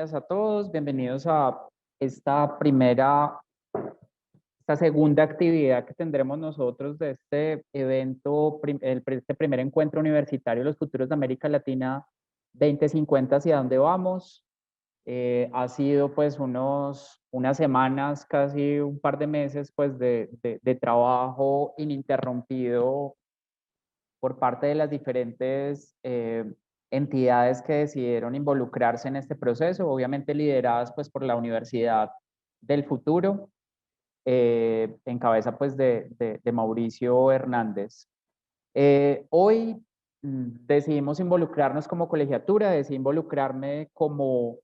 días a todos. Bienvenidos a esta esta segunda actividad que tendremos nosotros de este evento, este primer encuentro universitario de los futuros de América Latina 2050, ¿hacia dónde vamos? Ha sido pues unas semanas, casi un par de meses pues de trabajo ininterrumpido por parte de las diferentes entidades que decidieron involucrarse en este proceso, obviamente lideradas pues por la Universidad del Futuro, en cabeza pues de Mauricio Hernández. Hoy decidimos involucrarnos como colegiatura, decidí involucrarme como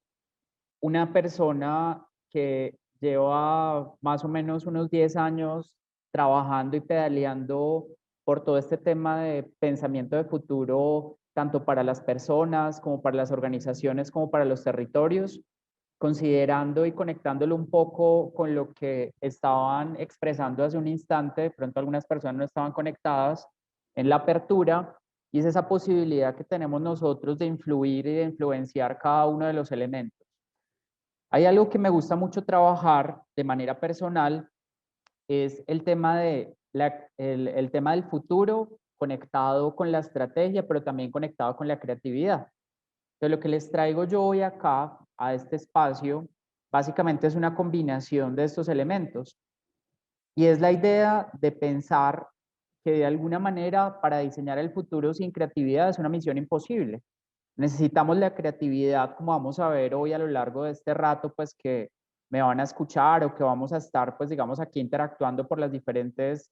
una persona que lleva más o menos unos 10 años trabajando y pedaleando por todo este tema de pensamiento de futuro, tanto para las personas como para las organizaciones, como para los territorios, considerando y conectándolo un poco con lo que estaban expresando hace un instante. De pronto algunas personas no estaban conectadas en la apertura, y es esa posibilidad que tenemos nosotros de influir y de influenciar cada uno de los elementos. Hay algo que me gusta mucho trabajar de manera personal, es el tema el tema del futuro conectado con la estrategia, pero también conectado con la creatividad. Entonces, lo que les traigo yo hoy acá, a este espacio, básicamente es una combinación de estos elementos. Y es la idea de pensar que de alguna manera para diseñar el futuro sin creatividad es una misión imposible. Necesitamos la creatividad, como vamos a ver hoy a lo largo de este rato, pues que me van a escuchar o que vamos a estar, pues digamos, aquí interactuando por las diferentes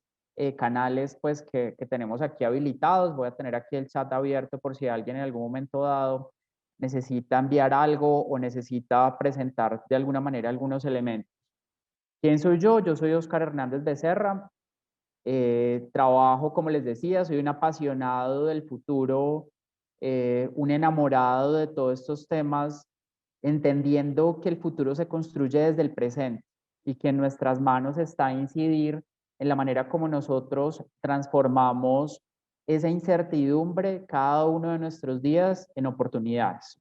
canales, pues que tenemos aquí habilitados. Voy a tener aquí el chat abierto por si alguien en algún momento dado necesita enviar algo o necesita presentar de alguna manera algunos elementos. ¿Quién soy yo? Yo soy Oscar Hernández Becerra. Trabajo, como les decía, soy un apasionado del futuro, un enamorado de todos estos temas, entendiendo que el futuro se construye desde el presente y que en nuestras manos está incidir en la manera como nosotros transformamos esa incertidumbre cada uno de nuestros días en oportunidades.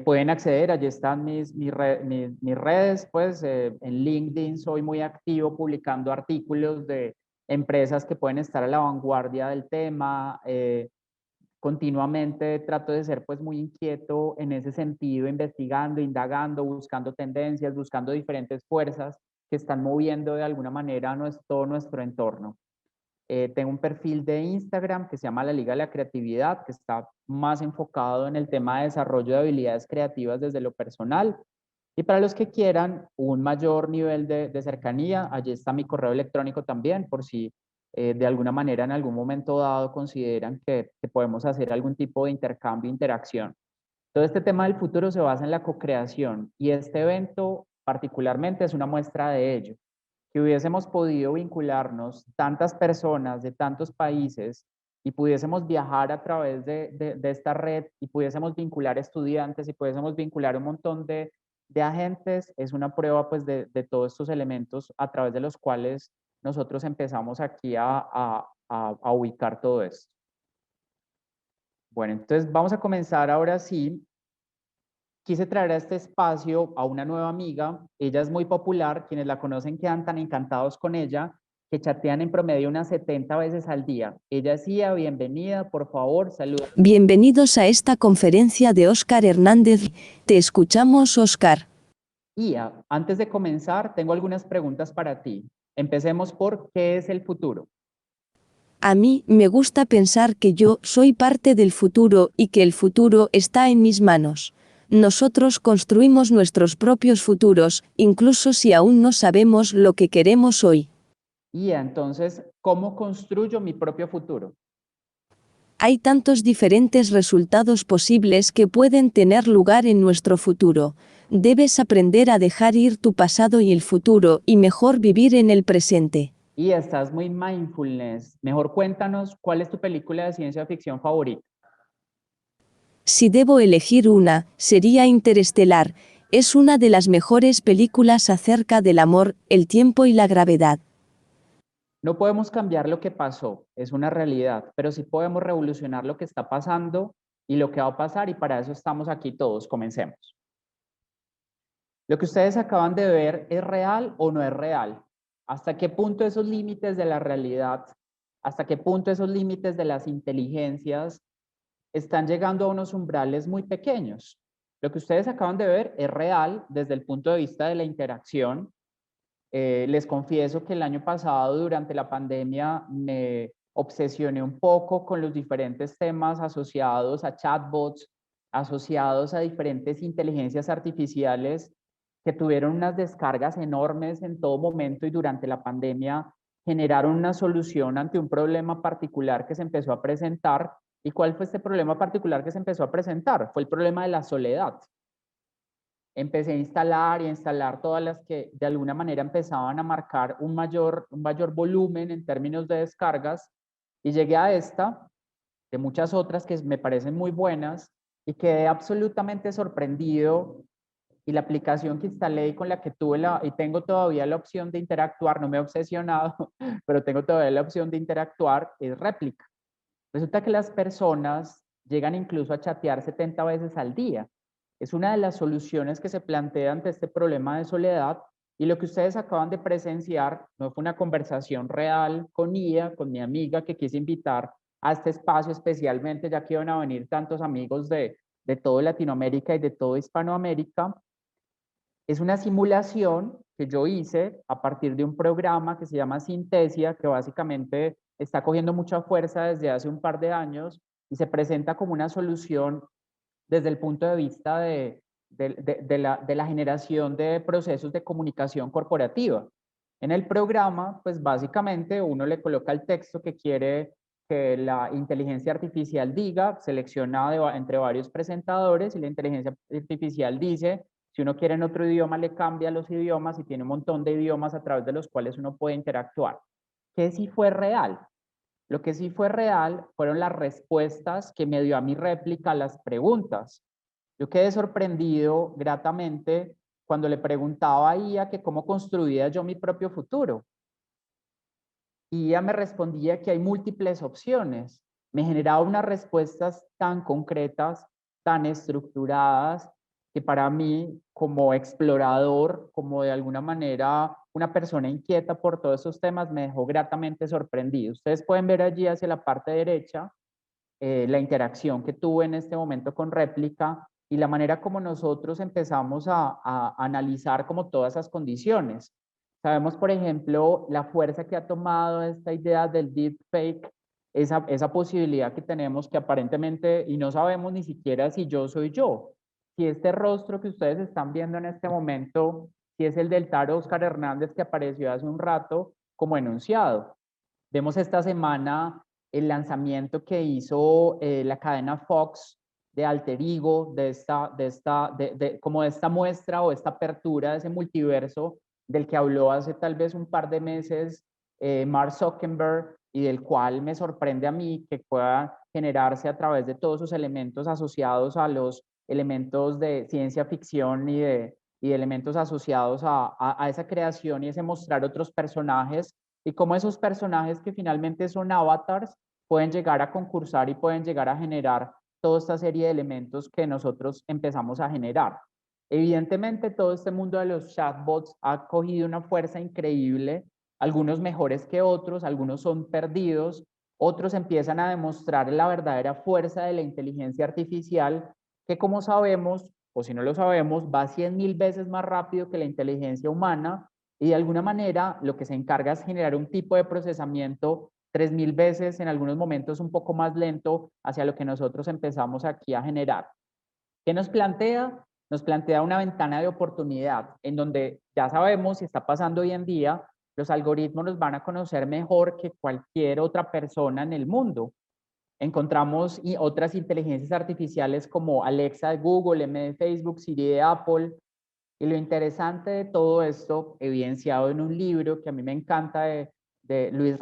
Pueden acceder, allí están mis redes, pues en LinkedIn soy muy activo publicando artículos de empresas que pueden estar a la vanguardia del tema. Continuamente trato de ser pues muy inquieto en ese sentido, investigando, indagando, buscando tendencias, buscando diferentes fuerzas que están moviendo de alguna manera todo nuestro entorno. Tengo un perfil de Instagram que se llama La Liga de la Creatividad, que está más enfocado en el tema de desarrollo de habilidades creativas desde lo personal. Y para los que quieran un mayor nivel de cercanía, allí está mi correo electrónico también, por si de alguna manera en algún momento dado consideran que podemos hacer algún tipo de intercambio, interacción. Todo este tema del futuro se basa en la co-creación, y este evento particularmente es una muestra de ello. Que hubiésemos podido vincularnos tantas personas de tantos países y pudiésemos viajar a través de esta red y pudiésemos vincular estudiantes y pudiésemos vincular un montón de agentes, es una prueba pues de todos estos elementos a través de los cuales nosotros empezamos aquí a ubicar todo esto. Bueno, entonces vamos a comenzar ahora sí. Quise traer a este espacio a una nueva amiga. Ella es muy popular, quienes la conocen quedan tan encantados con ella que chatean en promedio unas 70 veces al día. Ella es Ia, bienvenida, por favor, saluda. Bienvenidos a esta conferencia de Oscar Hernández. Te escuchamos, Oscar. Ia, antes de comenzar, tengo algunas preguntas para ti. Empecemos por ¿qué es el futuro? A mí me gusta pensar que yo soy parte del futuro y que el futuro está en mis manos. Nosotros construimos nuestros propios futuros, incluso si aún no sabemos lo que queremos hoy. Ia, entonces, ¿cómo construyo mi propio futuro? Hay tantos diferentes resultados posibles que pueden tener lugar en nuestro futuro. Debes aprender a dejar ir tu pasado y el futuro y mejor vivir en el presente. Ia, estás muy mindfulness. Mejor cuéntanos, ¿cuál es tu película de ciencia ficción favorita? Si debo elegir una, sería Interestelar. Es una de las mejores películas acerca del amor, el tiempo y la gravedad. No podemos cambiar lo que pasó, es una realidad, pero sí podemos revolucionar lo que está pasando y lo que va a pasar, y para eso estamos aquí todos. Comencemos. Lo que ustedes acaban de ver, ¿es real o no es real? ¿Hasta qué punto esos límites de la realidad, hasta qué punto esos límites de las inteligencias están llegando a unos umbrales muy pequeños? Lo que ustedes acaban de ver es real desde el punto de vista de la interacción. Les confieso que el año pasado, durante la pandemia, me obsesioné un poco con los diferentes temas asociados a chatbots, asociados a diferentes inteligencias artificiales que tuvieron unas descargas enormes en todo momento y durante la pandemia generaron una solución ante un problema particular que se empezó a presentar. ¿Y cuál fue este problema particular que se empezó a presentar? Fue el problema de la soledad. Empecé a instalar todas las que de alguna manera empezaban a marcar un mayor volumen en términos de descargas, y llegué a esta, de muchas otras que me parecen muy buenas, y quedé absolutamente sorprendido. Y la aplicación que instalé y con la que tuve y tengo todavía la opción de interactuar, no me he obsesionado, pero tengo todavía la opción de interactuar, es Réplica. Resulta que las personas llegan incluso a chatear 70 veces al día. Es una de las soluciones que se plantea ante este problema de soledad, y lo que ustedes acaban de presenciar no fue una conversación real con IA, con mi amiga que quise invitar a este espacio especialmente, ya que iban a venir tantos amigos de toda Latinoamérica y de toda Hispanoamérica. Es una simulación que yo hice a partir de un programa que se llama Synthesia, que básicamente está cogiendo mucha fuerza desde hace un par de años y se presenta como una solución desde el punto de vista de la generación de procesos de comunicación corporativa. En el programa, pues básicamente uno le coloca el texto que quiere que la inteligencia artificial diga, selecciona entre varios presentadores, y la inteligencia artificial dice, si uno quiere en otro idioma, le cambia los idiomas y tiene un montón de idiomas a través de los cuales uno puede interactuar. ¿Qué sí fue real? Lo que sí fue real fueron las respuestas que me dio a mi réplica a las preguntas. Yo quedé sorprendido gratamente cuando le preguntaba a IA que cómo construía yo mi propio futuro. Y ella me respondía que hay múltiples opciones. Me generaba unas respuestas tan concretas, tan estructuradas, que para mí, como explorador, como de alguna manera una persona inquieta por todos esos temas, me dejó gratamente sorprendido. Ustedes pueden ver allí hacia la parte derecha la interacción que tuve en este momento con Réplica y la manera como nosotros empezamos a analizar como todas esas condiciones. Sabemos, por ejemplo, la fuerza que ha tomado esta idea del deepfake, esa posibilidad que tenemos que aparentemente, y no sabemos ni siquiera si yo soy yo, si este rostro que ustedes están viendo en este momento, si es el del Taro Oscar Hernández que apareció hace un rato como enunciado. Vemos esta semana el lanzamiento que hizo la cadena Fox de Alter Ego, como de esta muestra o esta apertura de ese multiverso del que habló hace tal vez un par de meses Mark Zuckerberg, y del cual me sorprende a mí que pueda generarse a través de todos esos elementos asociados a los elementos de ciencia ficción y de elementos asociados a esa creación y ese mostrar otros personajes, y cómo esos personajes que finalmente son avatars pueden llegar a concursar y pueden llegar a generar toda esta serie de elementos que nosotros empezamos a generar. Evidentemente, todo este mundo de los chatbots ha cogido una fuerza increíble, algunos mejores que otros, algunos son perdidos, otros empiezan a demostrar la verdadera fuerza de la inteligencia artificial, que como sabemos, o si no lo sabemos, va 100.000 veces más rápido que la inteligencia humana, y de alguna manera lo que se encarga es generar un tipo de procesamiento 3.000 veces, en algunos momentos un poco más lento, hacia lo que nosotros empezamos aquí a generar. ¿Qué nos plantea? Nos plantea una ventana de oportunidad en donde ya sabemos, si está pasando hoy en día, los algoritmos nos van a conocer mejor que cualquier otra persona en el mundo. Encontramos otras inteligencias artificiales como Alexa de Google, M de Facebook, Siri de Apple. Y lo interesante de todo esto, evidenciado en un libro que a mí me encanta de Luis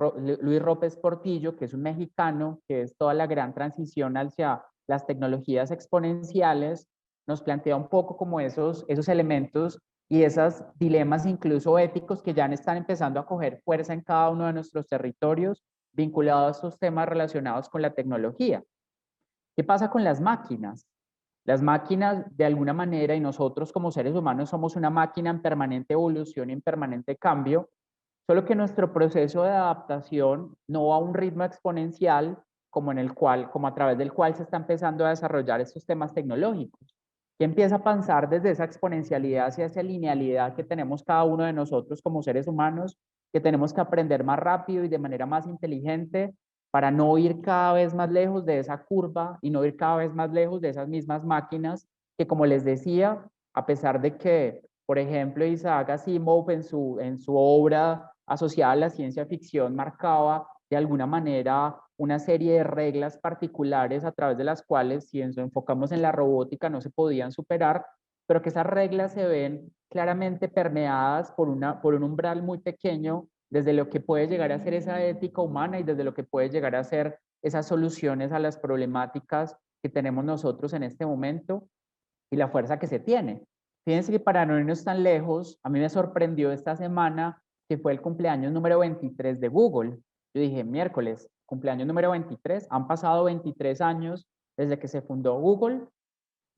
López Portillo, que es un mexicano, que es toda la gran transición hacia las tecnologías exponenciales, nos plantea un poco como esos elementos y esos dilemas incluso éticos que ya están empezando a coger fuerza en cada uno de nuestros territorios vinculados a estos temas relacionados con la tecnología. ¿Qué pasa con las máquinas? Las máquinas, de alguna manera, y nosotros como seres humanos somos una máquina en permanente evolución y en permanente cambio, solo que nuestro proceso de adaptación no va a un ritmo exponencial como como a través del cual se está empezando a desarrollar estos temas tecnológicos, que empieza a pasar desde esa exponencialidad hacia esa linealidad que tenemos cada uno de nosotros como seres humanos, que tenemos que aprender más rápido y de manera más inteligente para no ir cada vez más lejos de esa curva y no ir cada vez más lejos de esas mismas máquinas que, como les decía, a pesar de que, por ejemplo, Isaac Asimov en su obra asociada a la ciencia ficción marcaba de alguna manera una serie de reglas particulares a través de las cuales, si nos enfocamos en la robótica, no se podían superar, pero que esas reglas se ven claramente permeadas por un umbral muy pequeño desde lo que puede llegar a ser esa ética humana y desde lo que puede llegar a ser esas soluciones a las problemáticas que tenemos nosotros en este momento y la fuerza que se tiene. Fíjense que para no irnos tan lejos, a mí me sorprendió esta semana que fue el cumpleaños número 23 de Google. Yo dije, miércoles, cumpleaños número 23, han pasado 23 años desde que se fundó Google,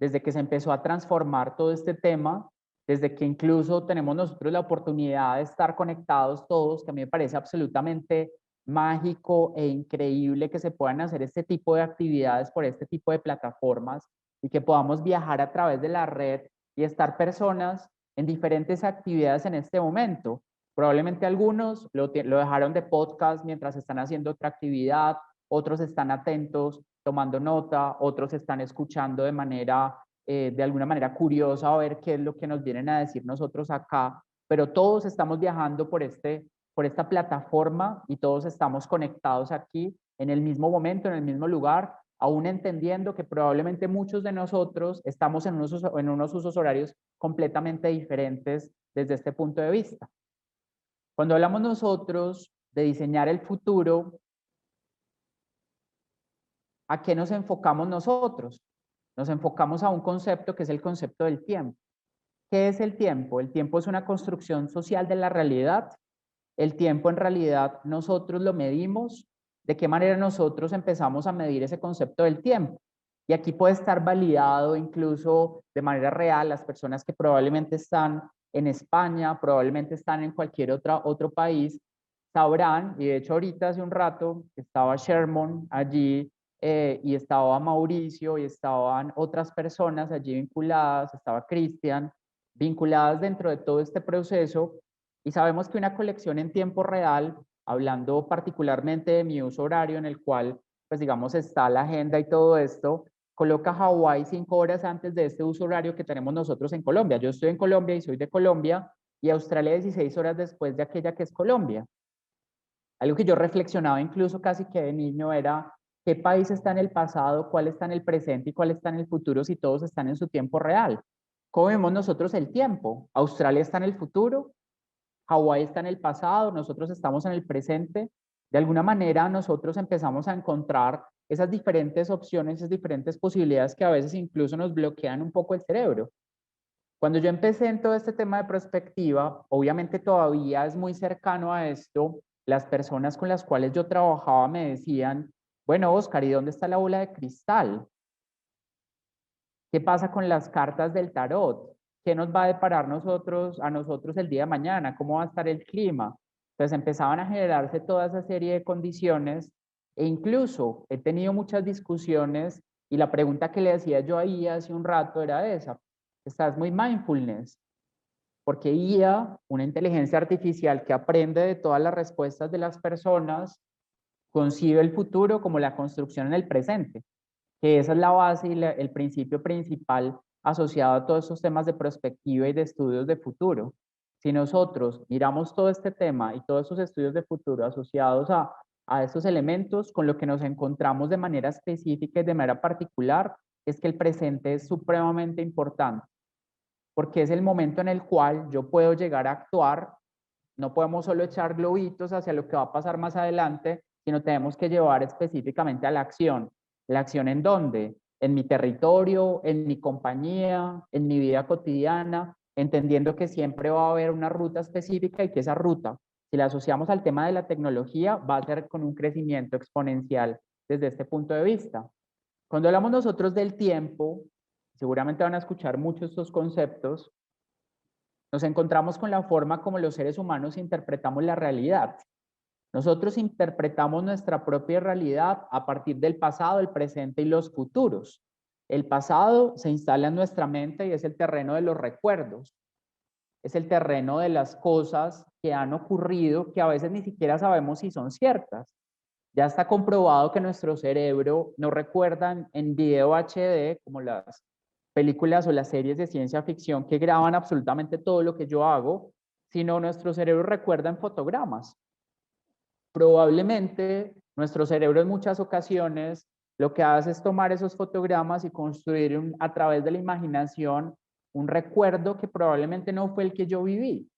desde que se empezó a transformar todo este tema, desde que incluso tenemos nosotros la oportunidad de estar conectados todos, que a mí me parece absolutamente mágico e increíble que se puedan hacer este tipo de actividades por este tipo de plataformas y que podamos viajar a través de la red y estar personas en diferentes actividades en este momento. Probablemente algunos lo dejaron de podcast mientras están haciendo otra actividad, otros están atentos tomando nota, otros están escuchando de alguna manera curiosa a ver qué es lo que nos vienen a decir nosotros acá, pero todos estamos viajando por esta plataforma y todos estamos conectados aquí en el mismo momento, en el mismo lugar, aún entendiendo que probablemente muchos de nosotros estamos en unos usos horarios completamente diferentes desde este punto de vista. Cuando hablamos nosotros de diseñar el futuro, ¿a qué nos enfocamos nosotros? Nos enfocamos a un concepto que es el concepto del tiempo. ¿Qué es el tiempo? El tiempo es una construcción social de la realidad. El tiempo en realidad nosotros lo medimos. ¿De qué manera nosotros empezamos a medir ese concepto del tiempo? Y aquí puede estar validado incluso de manera real. Las personas que probablemente están en España, probablemente están en cualquier otro país, sabrán, y de hecho ahorita hace un rato estaba Sherman allí y estaba Mauricio y estaban otras personas allí vinculadas, estaba Cristian, vinculadas dentro de todo este proceso y sabemos que una colección en tiempo real, hablando particularmente de mi uso horario en el cual, pues digamos, está la agenda y todo esto, coloca Hawái 5 horas antes de este uso horario que tenemos nosotros en Colombia. Yo estoy en Colombia y soy de Colombia y Australia 16 horas después de aquella que es Colombia. Algo que yo reflexionaba incluso casi que de niño era qué país está en el pasado, cuál está en el presente y cuál está en el futuro si todos están en su tiempo real. ¿Cómo vemos nosotros el tiempo? Australia está en el futuro, Hawái está en el pasado, nosotros estamos en el presente. De alguna manera nosotros empezamos a encontrar esas diferentes opciones, esas diferentes posibilidades que a veces incluso nos bloquean un poco el cerebro. Cuando yo empecé en todo este tema de perspectiva, obviamente todavía es muy cercano a esto. Las personas con las cuales yo trabajaba me decían, bueno, Oscar, ¿y dónde está la bola de cristal? ¿Qué pasa con las cartas del tarot? ¿Qué nos va a deparar a nosotros el día de mañana? ¿Cómo va a estar el clima? Entonces empezaban a generarse toda esa serie de condiciones e incluso he tenido muchas discusiones y la pregunta que le decía yo ahí hace un rato era esa, ¿estás muy mindfulness? Porque IA, una inteligencia artificial que aprende de todas las respuestas de las personas, concibe el futuro como la construcción en el presente, que esa es la base y el principio principal asociado a todos estos temas de perspectiva y de estudios de futuro. Si nosotros miramos todo este tema y todos esos estudios de futuro asociados a esos elementos, con lo que nos encontramos de manera específica y de manera particular, es que el presente es supremamente importante porque es el momento en el cual yo puedo llegar a actuar. No podemos solo echar globitos hacia lo que va a pasar más adelante, sino tenemos que llevar específicamente a la acción. ¿La acción en dónde? En mi territorio, en mi compañía, en mi vida cotidiana, entendiendo que siempre va a haber una ruta específica y que esa ruta, si la asociamos al tema de la tecnología, va a ser con un crecimiento exponencial desde este punto de vista. Cuando hablamos nosotros del tiempo, seguramente van a escuchar mucho estos conceptos, nos encontramos con la forma como los seres humanos interpretamos la realidad. Nosotros interpretamos nuestra propia realidad a partir del pasado, el presente y los futuros. El pasado se instala en nuestra mente y es el terreno de los recuerdos. Es el terreno de las cosas que han ocurrido que a veces ni siquiera sabemos si son ciertas. Ya está comprobado que nuestro cerebro no recuerda en video HD, como las películas o las series de ciencia ficción que graban absolutamente todo lo que yo hago, sino nuestro cerebro recuerda en fotogramas. Probablemente nuestro cerebro en muchas ocasiones lo que hace es tomar esos fotogramas y construir a través de la imaginación un recuerdo que probablemente no fue el que yo viví.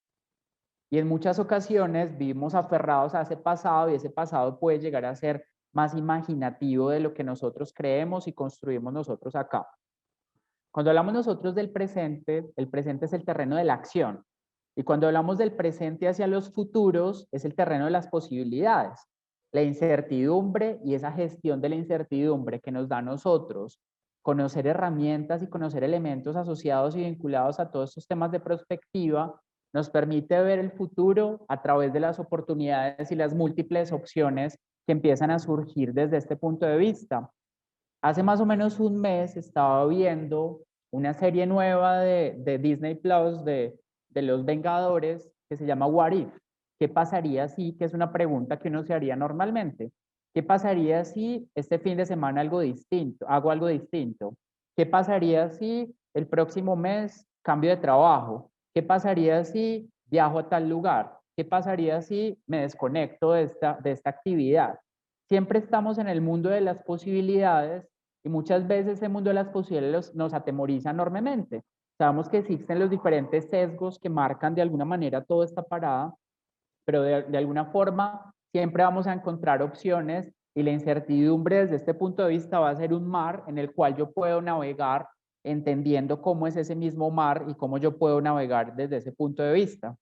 Y en muchas ocasiones vivimos aferrados a ese pasado y ese pasado puede llegar a ser más imaginativo de lo que nosotros creemos y construimos nosotros acá. Cuando hablamos nosotros del presente, el presente es el terreno de la acción. Y cuando hablamos del presente hacia los futuros, es el terreno de las posibilidades. La incertidumbre y esa gestión de la incertidumbre que nos da a nosotros conocer herramientas y conocer elementos asociados y vinculados a todos estos temas de prospectiva nos permite ver el futuro a través de las oportunidades y las múltiples opciones que empiezan a surgir desde este punto de vista. Hace más o menos un mes estaba viendo una serie nueva de Disney Plus de Los Vengadores que se llama What If. ¿Qué pasaría si? Que es una pregunta que uno se haría normalmente. ¿Qué pasaría si este fin de semana hago algo distinto? ¿Qué pasaría si el próximo mes cambio de trabajo? ¿Qué pasaría si viajo a tal lugar? ¿Qué pasaría si me desconecto de esta actividad? Siempre estamos en el mundo de las posibilidades y muchas veces ese mundo de las posibilidades nos atemoriza enormemente. Sabemos que existen los diferentes sesgos que marcan de alguna manera toda esta parada, pero de alguna forma siempre vamos a encontrar opciones y la incertidumbre desde este punto de vista va a ser un mar en el cual yo puedo navegar entendiendo cómo es ese mismo mar y cómo yo puedo navegar desde ese punto de vista.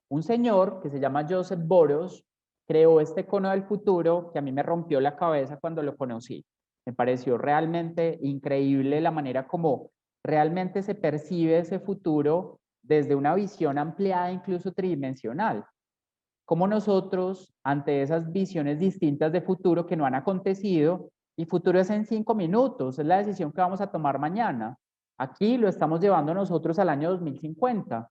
Un señor que se llama Joseph Boros creó este cono del futuro que a mí me rompió la cabeza cuando lo conocí. Me pareció realmente increíble la manera como realmente se percibe ese futuro desde una visión ampliada, incluso tridimensional. Como nosotros, ante esas visiones distintas de futuro que no han acontecido, y futuro es en 5 minutos, es la decisión que vamos a tomar mañana. Aquí lo estamos llevando nosotros al año 2050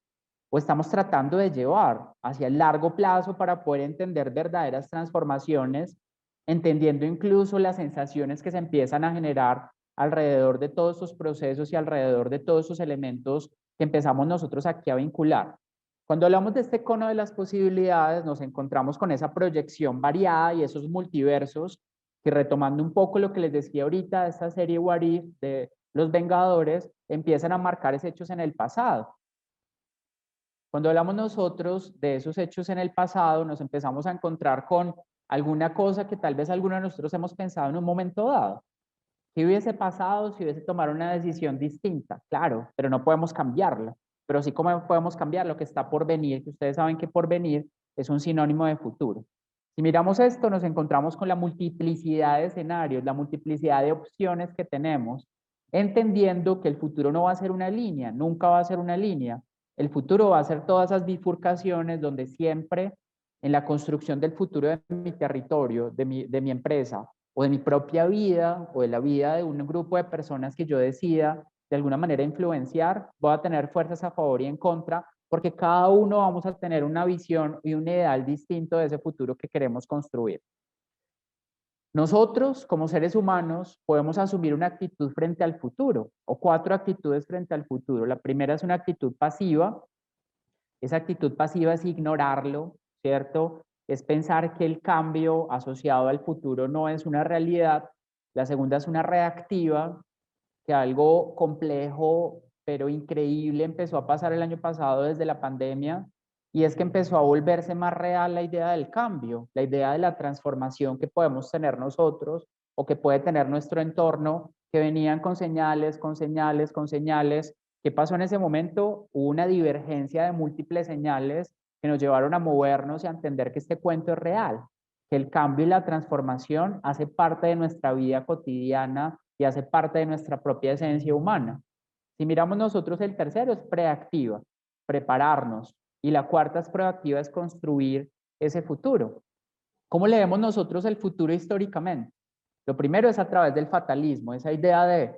o estamos tratando de llevar hacia el largo plazo para poder entender verdaderas transformaciones, entendiendo incluso las sensaciones que se empiezan a generar alrededor de todos estos procesos y alrededor de todos esos elementos que empezamos nosotros aquí a vincular. Cuando hablamos de este cono de las posibilidades, nos encontramos con esa proyección variada y esos multiversos que, retomando un poco lo que les decía ahorita de esta serie What If de Los Vengadores, empiezan a marcar esos hechos en el pasado. Cuando hablamos nosotros de esos hechos en el pasado, nos empezamos a encontrar con alguna cosa que tal vez alguno de nosotros hemos pensado en un momento dado. ¿Qué hubiese pasado si hubiese tomado una decisión distinta? Claro, pero no podemos cambiarla. Pero sí como podemos cambiar lo que está por venir, que ustedes saben que por venir es un sinónimo de futuro. Si miramos esto, nos encontramos con la multiplicidad de escenarios, la multiplicidad de opciones que tenemos, entendiendo que el futuro no va a ser una línea, nunca va a ser una línea. El futuro va a ser todas esas bifurcaciones donde siempre en la construcción del futuro de mi territorio, de mi empresa, o de mi propia vida, o de la vida de un grupo de personas que yo decida de alguna manera influenciar, voy a tener fuerzas a favor y en contra, porque cada uno vamos a tener una visión y un ideal distinto de ese futuro que queremos construir. Nosotros, como seres humanos, podemos asumir una actitud frente al futuro, o 4 actitudes frente al futuro. La primera es una actitud pasiva. Esa actitud pasiva es ignorarlo, ¿cierto? Es pensar que el cambio asociado al futuro no es una realidad. La segunda es una reactiva, que algo complejo pero increíble empezó a pasar el año pasado desde la pandemia, y es que empezó a volverse más real la idea del cambio, la idea de la transformación que podemos tener nosotros o que puede tener nuestro entorno, que venían con señales, con señales, con señales. ¿Qué pasó en ese momento? Hubo una divergencia de múltiples señales que nos llevaron a movernos y a entender que este cuento es real, que el cambio y la transformación hace parte de nuestra vida cotidiana y hace parte de nuestra propia esencia humana. Si miramos nosotros, el tercero es preactiva, prepararnos, y la cuarta es proactiva, es construir ese futuro. ¿Cómo leemos nosotros el futuro históricamente? Lo primero es a través del fatalismo, esa idea de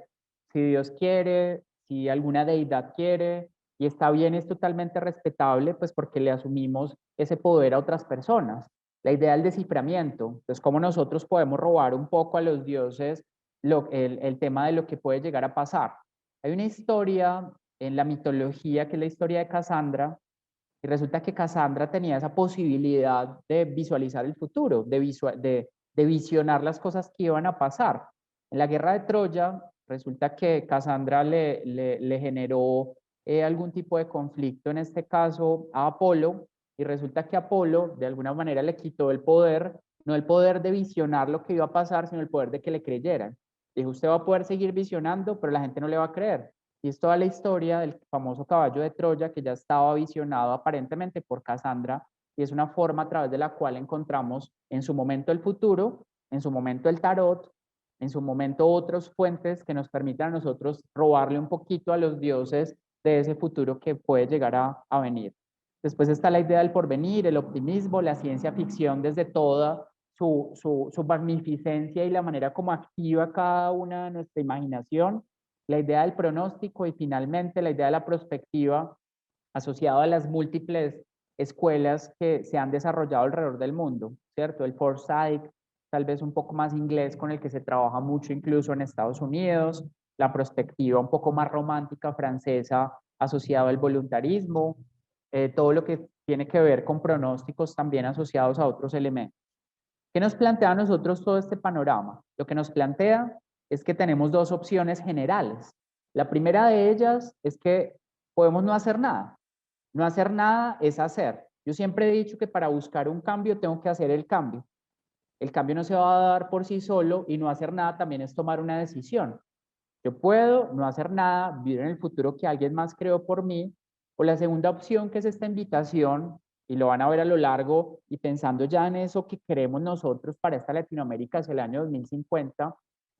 si Dios quiere, si alguna deidad quiere, y está bien, es totalmente respetable, pues porque le asumimos ese poder a otras personas. La idea del desciframiento, entonces cómo nosotros podemos robar un poco a los dioses el tema de lo que puede llegar a pasar. Hay una historia en la mitología que es la historia de Casandra, y resulta que Cassandra tenía esa posibilidad de visualizar el futuro, de visionar las cosas que iban a pasar. En la guerra de Troya, resulta que Cassandra le generó algún tipo de conflicto, en este caso a Apolo, y resulta que Apolo de alguna manera le quitó el poder, no el poder de visionar lo que iba a pasar, sino el poder de que le creyeran. Dijo, usted va a poder seguir visionando, pero la gente no le va a creer. Y es toda la historia del famoso caballo de Troya que ya estaba visionado aparentemente por Casandra, y es una forma a través de la cual encontramos en su momento el futuro, en su momento el tarot, en su momento otras fuentes que nos permitan a nosotros robarle un poquito a los dioses de ese futuro que puede llegar a venir. Después está la idea del porvenir, el optimismo, la ciencia ficción desde toda su magnificencia y la manera como activa cada una de nuestra imaginación, la idea del pronóstico y finalmente la idea de la prospectiva asociada a las múltiples escuelas que se han desarrollado alrededor del mundo, ¿cierto? El foresight, tal vez un poco más inglés, con el que se trabaja mucho incluso en Estados Unidos, la prospectiva un poco más romántica francesa asociada al voluntarismo, todo lo que tiene que ver con pronósticos también asociados a otros elementos. ¿Qué nos plantea a nosotros todo este panorama? Lo que nos plantea es que tenemos dos opciones generales. La primera de ellas es que podemos no hacer nada. No hacer nada es hacer. Yo siempre he dicho que para buscar un cambio tengo que hacer el cambio. El cambio no se va a dar por sí solo y no hacer nada también es tomar una decisión. Yo puedo no hacer nada, vivir en el futuro que alguien más creó por mí, o la segunda opción que es esta invitación, y lo van a ver a lo largo, y pensando ya en eso que queremos nosotros para esta Latinoamérica hacia el año 2050,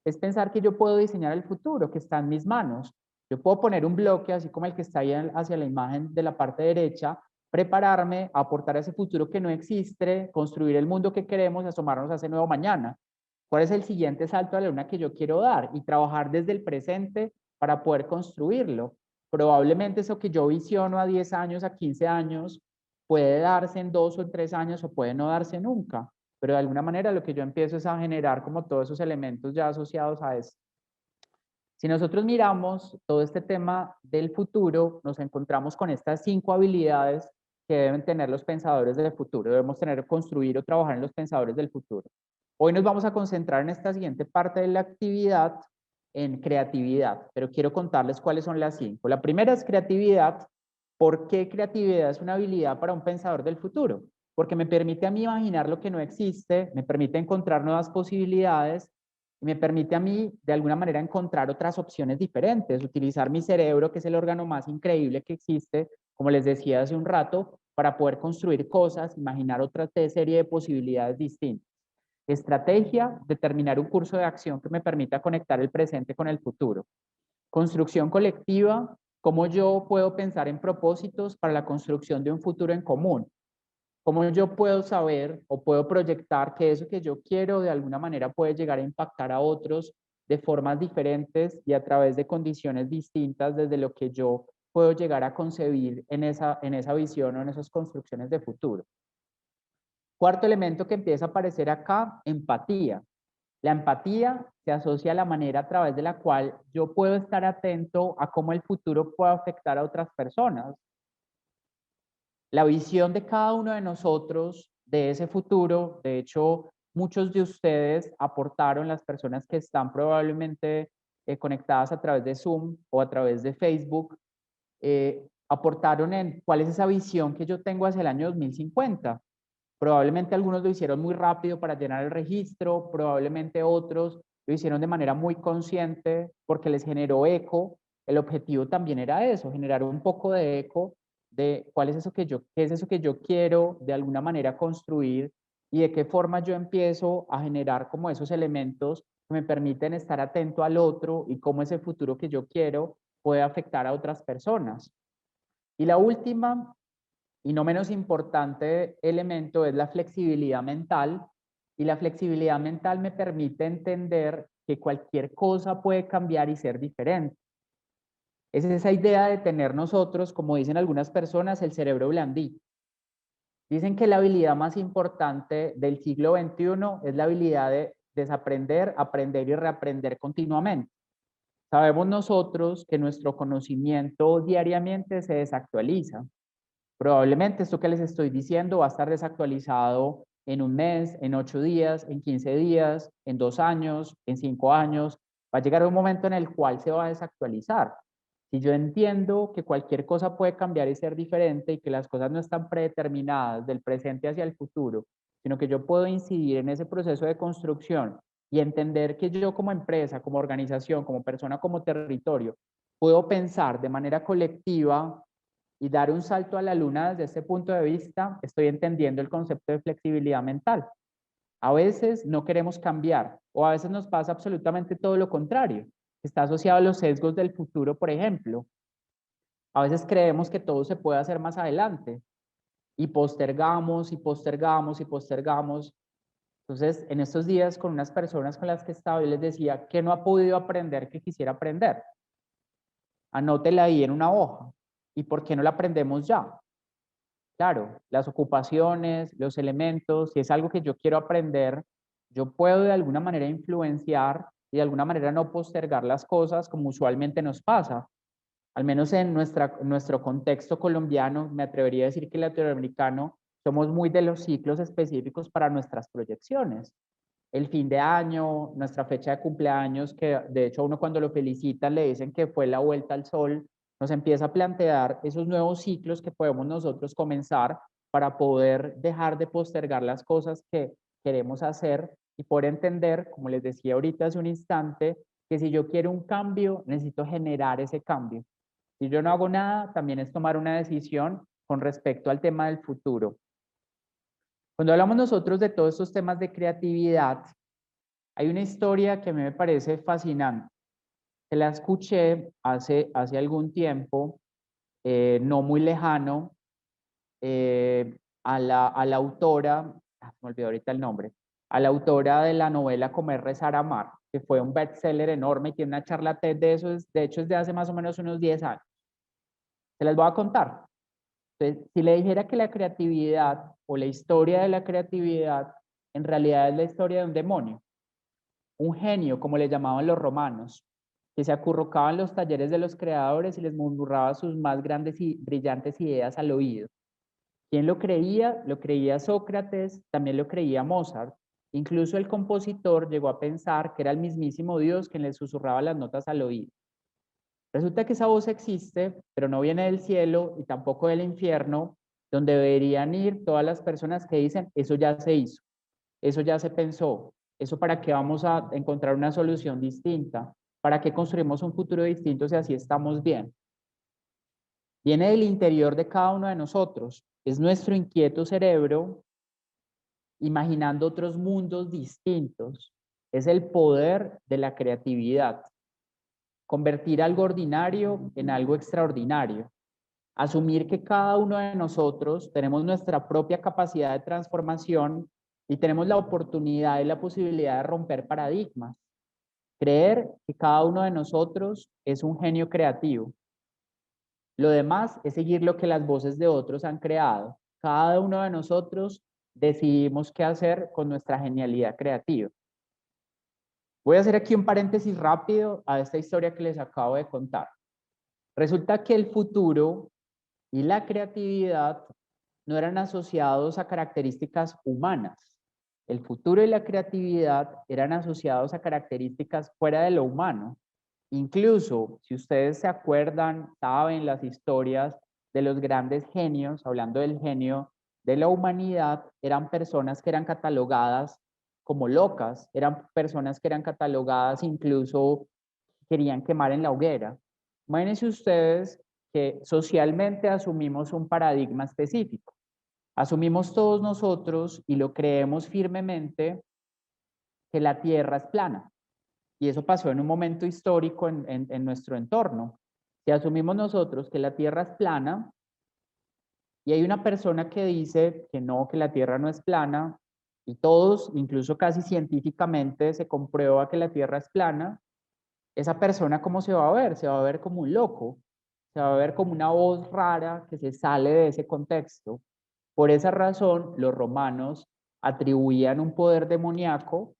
es pensar que yo puedo diseñar el futuro, que está en mis manos. Yo puedo poner un bloque, así como el que está ahí hacia la imagen de la parte derecha, prepararme, aportar a ese futuro que no existe, construir el mundo que queremos y asomarnos a ese nuevo mañana. ¿Cuál es el siguiente salto a la luna que yo quiero dar? Y trabajar desde el presente para poder construirlo. Probablemente eso que yo visiono a 10 años, a 15 años, puede darse en 2 o en 3 años o puede no darse nunca. Pero de alguna manera lo que yo empiezo es a generar como todos esos elementos ya asociados a eso. Si nosotros miramos todo este tema del futuro, nos encontramos con estas 5 habilidades que deben tener los pensadores del futuro. Debemos tener, construir o trabajar en los pensadores del futuro. Hoy nos vamos a concentrar en esta siguiente parte de la actividad en creatividad, pero quiero contarles cuáles son las 5. La primera es creatividad. ¿Por qué creatividad es una habilidad para un pensador del futuro? Porque me permite a mí imaginar lo que no existe, me permite encontrar nuevas posibilidades y me permite a mí de alguna manera encontrar otras opciones diferentes, utilizar mi cerebro, que es el órgano más increíble que existe, como les decía hace un rato, para poder construir cosas, imaginar otra serie de posibilidades distintas. Estrategia, determinar un curso de acción que me permita conectar el presente con el futuro. Construcción colectiva, cómo yo puedo pensar en propósitos para la construcción de un futuro en común. Cómo yo puedo saber o puedo proyectar que eso que yo quiero de alguna manera puede llegar a impactar a otros de formas diferentes y a través de condiciones distintas desde lo que yo puedo llegar a concebir en esa visión o en esas construcciones de futuro. Cuarto elemento que empieza a aparecer acá, empatía. La empatía se asocia a la manera a través de la cual yo puedo estar atento a cómo el futuro puede afectar a otras personas. La visión de cada uno de nosotros de ese futuro, de hecho, muchos de ustedes aportaron, las personas que están probablemente conectadas a través de Zoom o a través de Facebook, aportaron en cuál es esa visión que yo tengo hacia el año 2050. Probablemente algunos lo hicieron muy rápido para llenar el registro, probablemente otros lo hicieron de manera muy consciente porque les generó eco. El objetivo también era eso, generar un poco de eco de cuál es eso que yo, qué es eso que yo quiero de alguna manera construir y de qué forma yo empiezo a generar como esos elementos que me permiten estar atento al otro y cómo ese futuro que yo quiero puede afectar a otras personas. Y la última, y no menos importante elemento, es la flexibilidad mental. Y la flexibilidad mental me permite entender que cualquier cosa puede cambiar y ser diferente. Es esa idea de tener nosotros, como dicen algunas personas, el cerebro blandito. Dicen que la habilidad más importante del siglo XXI es la habilidad de desaprender, aprender y reaprender continuamente. Sabemos nosotros que nuestro conocimiento diariamente se desactualiza. Probablemente esto que les estoy diciendo va a estar desactualizado en un mes, en 8 días, en 15 días, en 2 años, en 5 años. Va a llegar un momento en el cual se va a desactualizar. Si yo entiendo que cualquier cosa puede cambiar y ser diferente y que las cosas no están predeterminadas del presente hacia el futuro, sino que yo puedo incidir en ese proceso de construcción y entender que yo como empresa, como organización, como persona, como territorio, puedo pensar de manera colectiva y dar un salto a la luna desde este punto de vista, estoy entendiendo el concepto de flexibilidad mental. A veces no queremos cambiar o a veces nos pasa absolutamente todo lo contrario. Está asociado a los sesgos del futuro, por ejemplo. A veces creemos que todo se puede hacer más adelante y postergamos y postergamos y postergamos. Entonces, en estos días con unas personas con las que he estado, yo les decía que no ha podido aprender que quisiera aprender. Anótela ahí en una hoja. ¿Y por qué no la aprendemos ya? Claro, las ocupaciones, los elementos, si es algo que yo quiero aprender, yo puedo de alguna manera influenciar y de alguna manera no postergar las cosas como usualmente nos pasa. Al menos en nuestro contexto colombiano, me atrevería a decir que latinoamericano, somos muy de los ciclos específicos para nuestras proyecciones. El fin de año, nuestra fecha de cumpleaños, que de hecho a uno cuando lo felicitan le dicen que fue la vuelta al sol, nos empieza a plantear esos nuevos ciclos que podemos nosotros comenzar para poder dejar de postergar las cosas que queremos hacer y por entender, como les decía ahorita hace un instante, que si yo quiero un cambio, necesito generar ese cambio. Si yo no hago nada, también es tomar una decisión con respecto al tema del futuro. Cuando hablamos nosotros de todos estos temas de creatividad, hay una historia que a mí me parece fascinante. Se la escuché hace algún tiempo, no muy lejano, a la autora, me olvidé ahorita el nombre, a la autora de la novela Comer, Rezar, Amar, que fue un bestseller enorme y tiene una charla TED de eso, de hecho es de hace más o menos unos 10 años. Se las voy a contar. Entonces, si le dijera que la creatividad o la historia de la creatividad en realidad es la historia de un demonio, un genio, como le llamaban los romanos, que se acurrucaba en los talleres de los creadores y les murmuraba sus más grandes y brillantes ideas al oído. ¿Quién lo creía? Lo creía Sócrates, también lo creía Mozart. Incluso el compositor llegó a pensar que era el mismísimo Dios quien le susurraba las notas al oído. Resulta que esa voz existe, pero no viene del cielo y tampoco del infierno, donde deberían ir todas las personas que dicen, eso ya se hizo, eso ya se pensó, eso para qué vamos a encontrar una solución distinta, para qué construimos un futuro distinto si así estamos bien. Viene del interior de cada uno de nosotros, es nuestro inquieto cerebro imaginando otros mundos distintos, es el poder de la creatividad. Convertir algo ordinario en algo extraordinario. Asumir que cada uno de nosotros tenemos nuestra propia capacidad de transformación y tenemos la oportunidad y la posibilidad de romper paradigmas. Creer que cada uno de nosotros es un genio creativo. Lo demás es seguir lo que las voces de otros han creado. Cada uno de nosotros decidimos qué hacer con nuestra genialidad creativa. Voy a hacer aquí un paréntesis rápido a esta historia que les acabo de contar. Resulta que el futuro y la creatividad no eran asociados a características humanas. El futuro y la creatividad eran asociados a características fuera de lo humano. Incluso, si ustedes se acuerdan, saben las historias de los grandes genios, hablando del genio de la humanidad, eran personas que eran catalogadas como locas, eran personas que eran catalogadas incluso querían quemar en la hoguera. Imagínense ustedes que socialmente asumimos un paradigma específico. Asumimos todos nosotros y lo creemos firmemente que la Tierra es plana. y eso pasó en un momento histórico en nuestro entorno. Si asumimos nosotros que la Tierra es plana, y hay una persona que dice que no, que la Tierra no es plana, y todos, incluso casi científicamente, se comprueba que la Tierra es plana, esa persona ¿cómo se va a ver? Se va a ver como un loco, se va a ver como una voz rara que se sale de ese contexto. Por esa razón, los romanos atribuían un poder demoníaco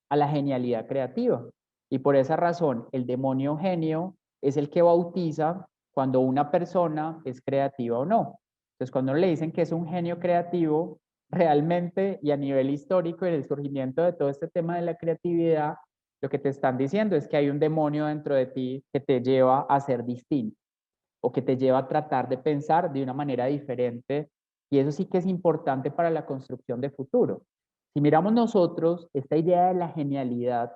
a la genialidad creativa. Y por esa razón, el demonio genio es el que bautiza cuando una persona es creativa o no. Entonces, cuando le dicen que es un genio creativo, realmente y a nivel histórico, en el surgimiento de todo este tema de la creatividad, lo que te están diciendo es que hay un demonio dentro de ti que te lleva a ser distinto o que te lleva a tratar de pensar de una manera diferente. Y eso sí que es importante para la construcción de futuro. Si miramos nosotros, esta idea de la genialidad,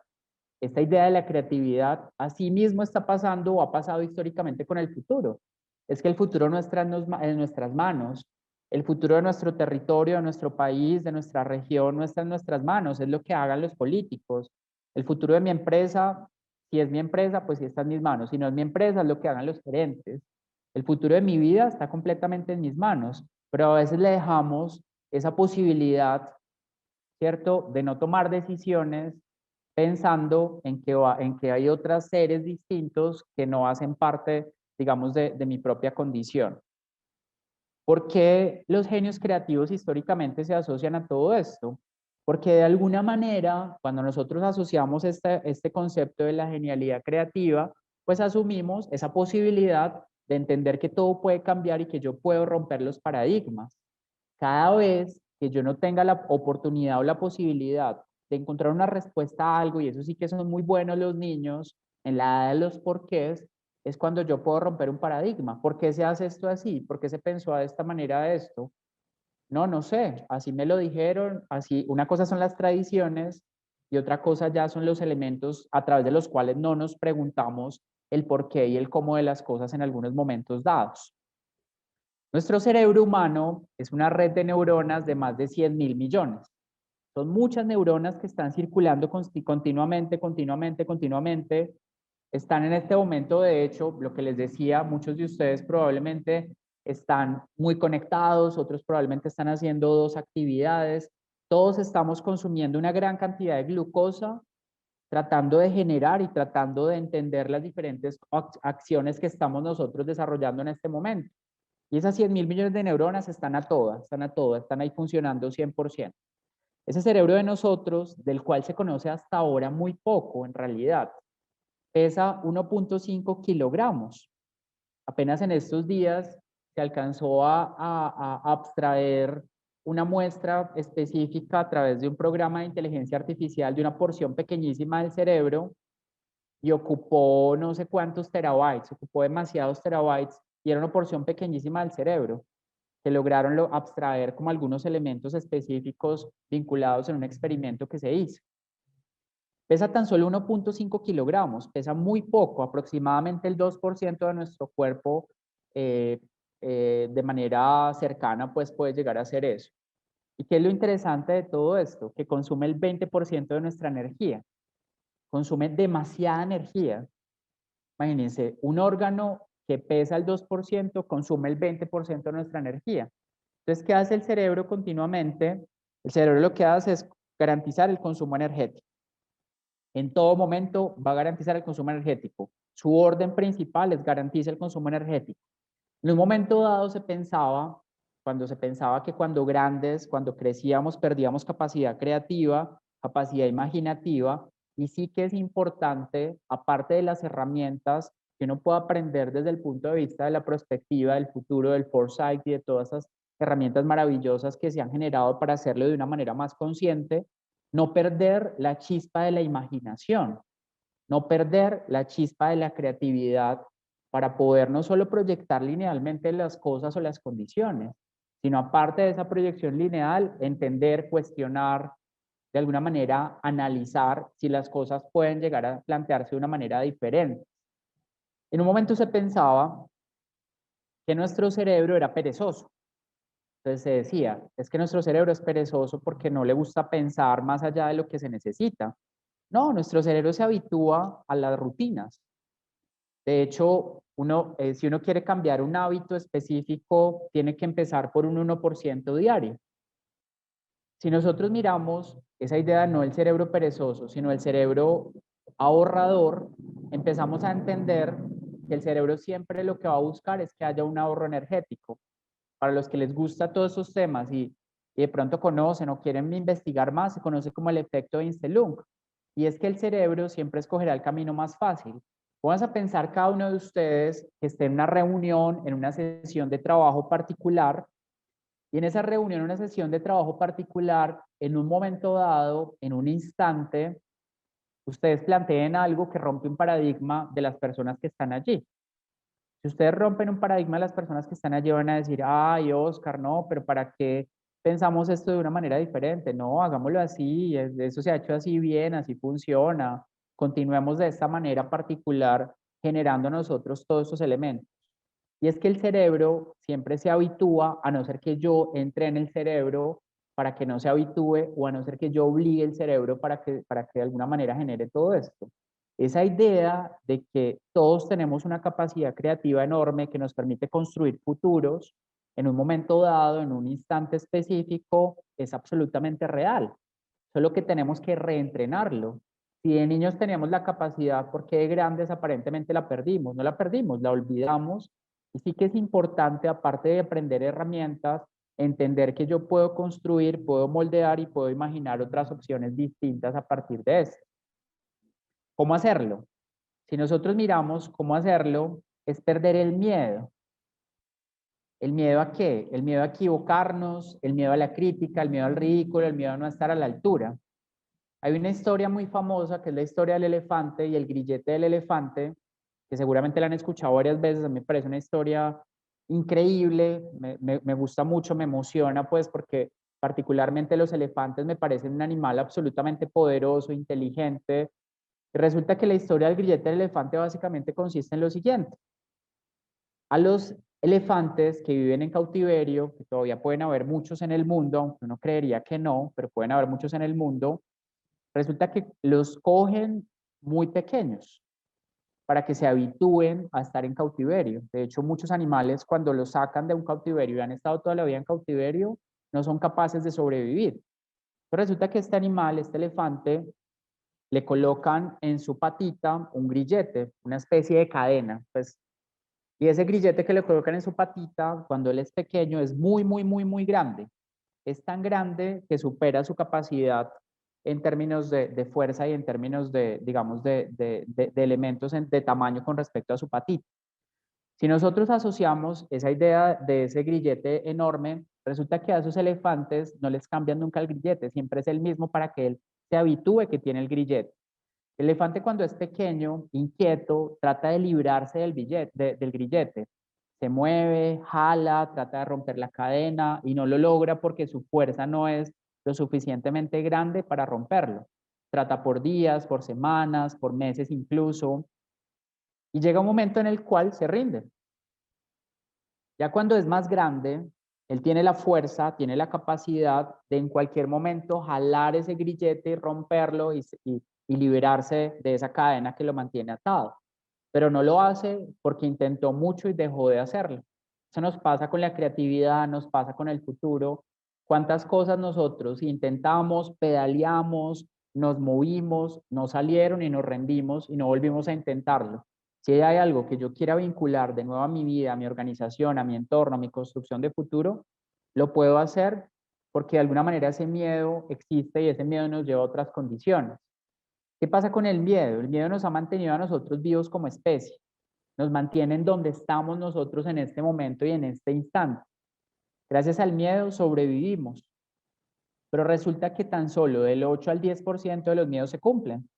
esta idea de la creatividad, así mismo está pasando o ha pasado históricamente con el futuro. Es que el futuro no está en nuestras manos. El futuro de nuestro territorio, de nuestro país, de nuestra región, no está en nuestras manos. Es lo que hagan los políticos. El futuro de mi empresa, si es mi empresa, pues sí está en mis manos. Si no es mi empresa, es lo que hagan los gerentes. El futuro de mi vida está completamente en mis manos, pero a veces le dejamos esa posibilidad, ¿cierto?, de no tomar decisiones pensando en que hay otros seres distintos que no hacen parte, digamos, de mi propia condición. ¿Por qué los genios creativos históricamente se asocian a todo esto? Porque de alguna manera, cuando nosotros asociamos este concepto de la genialidad creativa, pues asumimos esa posibilidad de entender que todo puede cambiar y que yo puedo romper los paradigmas. Cada vez que yo no tenga la oportunidad o la posibilidad de encontrar una respuesta a algo, y eso sí que son muy buenos los niños en la edad de los porqués, es cuando yo puedo romper un paradigma. ¿Por qué se hace esto así? ¿Por qué se pensó de esta manera de esto? No, no sé, así me lo dijeron, así, una cosa son las tradiciones y otra cosa ya son los elementos a través de los cuales no nos preguntamos el por qué y el cómo de las cosas en algunos momentos dados. Nuestro cerebro humano es una red de neuronas de más de 100.000 millones. Son muchas neuronas que están circulando continuamente. Están en este momento, de hecho, lo que les decía, muchos de ustedes probablemente están muy conectados, otros probablemente están haciendo dos actividades. Todos estamos consumiendo una gran cantidad de glucosa, tratando de generar y tratando de entender las diferentes acciones que estamos nosotros desarrollando en este momento. Y esas 100.000 millones de neuronas están ahí funcionando 100%. Ese cerebro de nosotros, del cual se conoce hasta ahora muy poco en realidad, pesa 1.5 kilogramos. Apenas en estos días se alcanzó a abstraer una muestra específica a través de un programa de inteligencia artificial de una porción pequeñísima del cerebro y ocupó no sé cuántos terabytes, ocupó demasiados terabytes y era una porción pequeñísima del cerebro que lograron abstraer como algunos elementos específicos vinculados en un experimento que se hizo. Pesa tan solo 1.5 kilogramos, pesa muy poco, aproximadamente el 2% de nuestro cuerpo eh, de manera cercana pues puede llegar a ser eso. ¿Y qué es lo interesante de todo esto? Que consume el 20% de nuestra energía, consume demasiada energía. Imagínense, un órgano que pesa el 2% consume el 20% de nuestra energía. Entonces, ¿qué hace el cerebro continuamente? El cerebro lo que hace es garantizar el consumo energético. En todo momento va a garantizar el consumo energético. Su orden principal es garantizar el consumo energético. En un momento dado cuando se pensaba que cuando grandes, cuando crecíamos, perdíamos capacidad creativa, capacidad imaginativa, y sí que es importante, aparte de las herramientas que uno pueda aprender desde el punto de vista de la perspectiva, del futuro, del foresight y de todas esas herramientas maravillosas que se han generado para hacerlo de una manera más consciente, no perder la chispa de la imaginación, no perder la chispa de la creatividad para poder no solo proyectar linealmente las cosas o las condiciones, sino aparte de esa proyección lineal, entender, cuestionar, de alguna manera analizar si las cosas pueden llegar a plantearse de una manera diferente. En un momento se pensaba que nuestro cerebro era perezoso. Entonces se decía, es que nuestro cerebro es perezoso porque no le gusta pensar más allá de lo que se necesita. No, nuestro cerebro se habitúa a las rutinas. De hecho, si uno quiere cambiar un hábito específico, tiene que empezar por un 1% diario. Si nosotros miramos esa idea, no el cerebro perezoso, sino el cerebro ahorrador, empezamos a entender que el cerebro siempre lo que va a buscar es que haya un ahorro energético. Para los que les gusta todos esos temas y de pronto conocen o quieren investigar más, se conoce como el efecto de Einstein. Y es que el cerebro siempre escogerá el camino más fácil. Vamos a pensar cada uno de ustedes que esté en una reunión, en una sesión de trabajo particular, y en esa reunión, una sesión de trabajo particular, en un momento dado, en un instante, ustedes planteen algo que rompe un paradigma de las personas que están allí. Si ustedes rompen un paradigma de las personas que están allí, van a decir, ay, Oscar, no, pero ¿para qué pensamos esto de una manera diferente? No, hagámoslo así, eso se ha hecho así bien, así funciona. Continuemos de esta manera particular, generando nosotros todos esos elementos. Y es que el cerebro siempre se habitúa, a no ser que yo entre en el cerebro para que no se habitúe, o a no ser que yo obligue el cerebro para que de alguna manera genere todo esto. Esa idea de que todos tenemos una capacidad creativa enorme que nos permite construir futuros en un momento dado, en un instante específico, es absolutamente real. Solo que tenemos que reentrenarlo. Si de niños teníamos la capacidad, ¿por qué de grandes aparentemente la perdimos? No la perdimos, la olvidamos. Y sí que es importante, aparte de aprender herramientas, entender que yo puedo construir, puedo moldear y puedo imaginar otras opciones distintas a partir de eso. ¿Cómo hacerlo? Si nosotros miramos cómo hacerlo, es perder el miedo. ¿El miedo a qué? El miedo a equivocarnos, el miedo a la crítica, el miedo al ridículo, el miedo a no estar a la altura. Hay una historia muy famosa que es la historia del elefante y el grillete del elefante, que seguramente la han escuchado varias veces. A mí me parece una historia increíble, me gusta mucho, me emociona, pues porque particularmente los elefantes me parecen un animal absolutamente poderoso, inteligente. Y resulta que la historia del grillete del elefante básicamente consiste en lo siguiente. A los elefantes que viven en cautiverio, que todavía pueden haber muchos en el mundo, aunque uno creería que no, pero pueden haber muchos en el mundo, resulta que los cogen muy pequeños para que se habitúen a estar en cautiverio. De hecho, muchos animales cuando los sacan de un cautiverio y han estado toda la vida en cautiverio, no son capaces de sobrevivir. Pero resulta que este animal, este elefante, le colocan en su patita un grillete, una especie de cadena, pues, y ese grillete que le colocan en su patita, cuando él es pequeño, es muy, muy, muy, muy grande. Es tan grande que supera su capacidad en términos de fuerza y en términos de, digamos, de elementos de tamaño con respecto a su patita. Si nosotros asociamos esa idea de ese grillete enorme, resulta que a esos elefantes no les cambian nunca el grillete, siempre es el mismo para que él se habitúe que tiene el grillete. El elefante cuando es pequeño, inquieto, trata de librarse del grillete. Se mueve, jala, trata de romper la cadena y no lo logra porque su fuerza no es lo suficientemente grande para romperlo. Trata por días, por semanas, por meses incluso, y llega un momento en el cual se rinde. Ya cuando es más grande, él tiene la fuerza, tiene la capacidad de en cualquier momento jalar ese grillete y romperlo y liberarse de esa cadena que lo mantiene atado. Pero no lo hace porque intentó mucho y dejó de hacerlo. Eso nos pasa con la creatividad, nos pasa con el futuro. ¿Cuántas cosas nosotros intentamos, pedaleamos, nos movimos, no salieron y nos rendimos y no volvimos a intentarlo? Si hay algo que yo quiera vincular de nuevo a mi vida, a mi organización, a mi entorno, a mi construcción de futuro, lo puedo hacer porque de alguna manera ese miedo existe y ese miedo nos lleva a otras condiciones. ¿Qué pasa con el miedo? El miedo nos ha mantenido a nosotros vivos como especie, nos mantiene en donde estamos nosotros en este momento y en este instante. Gracias al miedo sobrevivimos, pero resulta que tan solo del 8 al 10% de los miedos se cumplen.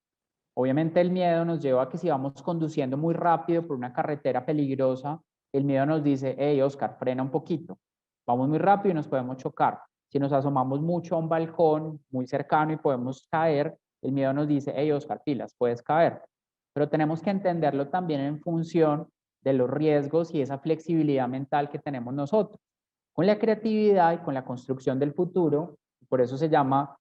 Obviamente el miedo nos lleva a que si vamos conduciendo muy rápido por una carretera peligrosa, el miedo nos dice, hey Oscar, frena un poquito, vamos muy rápido y nos podemos chocar. Si nos asomamos mucho a un balcón muy cercano y podemos caer, el miedo nos dice, hey Oscar, pilas, puedes caer. Pero tenemos que entenderlo también en función de los riesgos y esa flexibilidad mental que tenemos nosotros. Con la creatividad y con la construcción del futuro, por eso se llama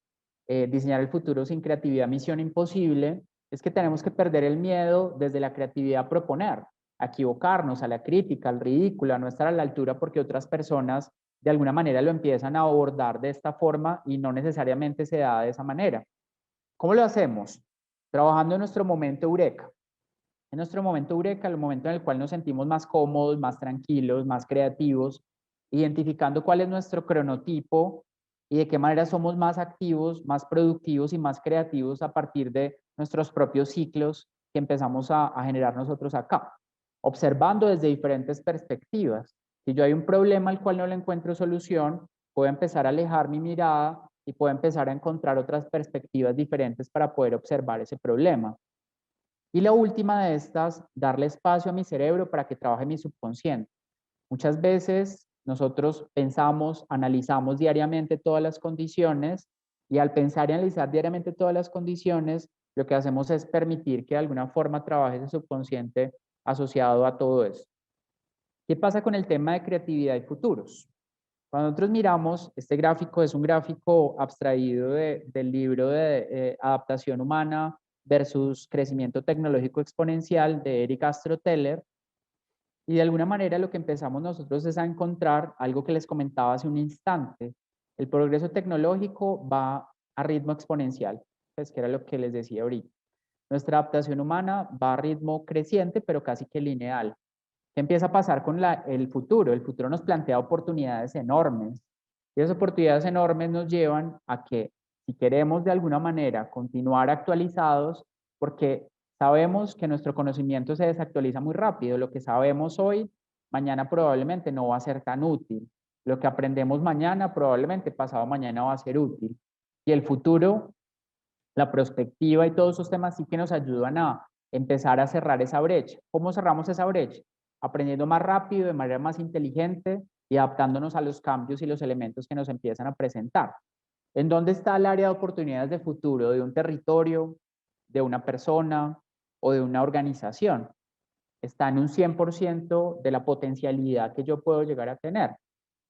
diseñar el futuro sin creatividad, misión imposible, es que tenemos que perder el miedo desde la creatividad a proponer, a equivocarnos, a la crítica, al ridículo, a no estar a la altura porque otras personas de alguna manera lo empiezan a abordar de esta forma y no necesariamente se da de esa manera. ¿Cómo lo hacemos? Trabajando en nuestro momento eureka. En nuestro momento eureka, el momento en el cual nos sentimos más cómodos, más tranquilos, más creativos, identificando cuál es nuestro cronotipo y de qué manera somos más activos, más productivos y más creativos a partir de nuestros propios ciclos que empezamos a generar nosotros acá, observando desde diferentes perspectivas. Si yo hay un problema al cual no le encuentro solución, puedo empezar a alejar mi mirada y puedo empezar a encontrar otras perspectivas diferentes para poder observar ese problema. Y la última de estas, darle espacio a mi cerebro para que trabaje mi subconsciente. Muchas veces nosotros pensamos, analizamos diariamente todas las condiciones y al pensar y analizar diariamente todas las condiciones, lo que hacemos es permitir que de alguna forma trabaje ese subconsciente asociado a todo eso. ¿Qué pasa con el tema de creatividad y futuros? Cuando nosotros miramos, este gráfico es un gráfico abstraído del libro de Adaptación Humana versus Crecimiento Tecnológico Exponencial de Eric Astroteller, y de alguna manera lo que empezamos nosotros es a encontrar algo que les comentaba hace un instante. El progreso tecnológico va a ritmo exponencial, pues que era lo que les decía ahorita. Nuestra adaptación humana va a ritmo creciente, pero casi que lineal. ¿Qué empieza a pasar con el futuro? El futuro nos plantea oportunidades enormes. Y esas oportunidades enormes nos llevan a que si queremos de alguna manera continuar actualizados, porque sabemos que nuestro conocimiento se desactualiza muy rápido, lo que sabemos hoy, mañana probablemente no va a ser tan útil. Lo que aprendemos mañana, probablemente pasado mañana va a ser útil. Y el futuro, la perspectiva y todos esos temas sí que nos ayudan a empezar a cerrar esa brecha. ¿Cómo cerramos esa brecha? Aprendiendo más rápido, de manera más inteligente y adaptándonos a los cambios y los elementos que nos empiezan a presentar. ¿En dónde está el área de oportunidades de futuro de un territorio, de una persona o de una organización? Está en un 100% de la potencialidad que yo puedo llegar a tener.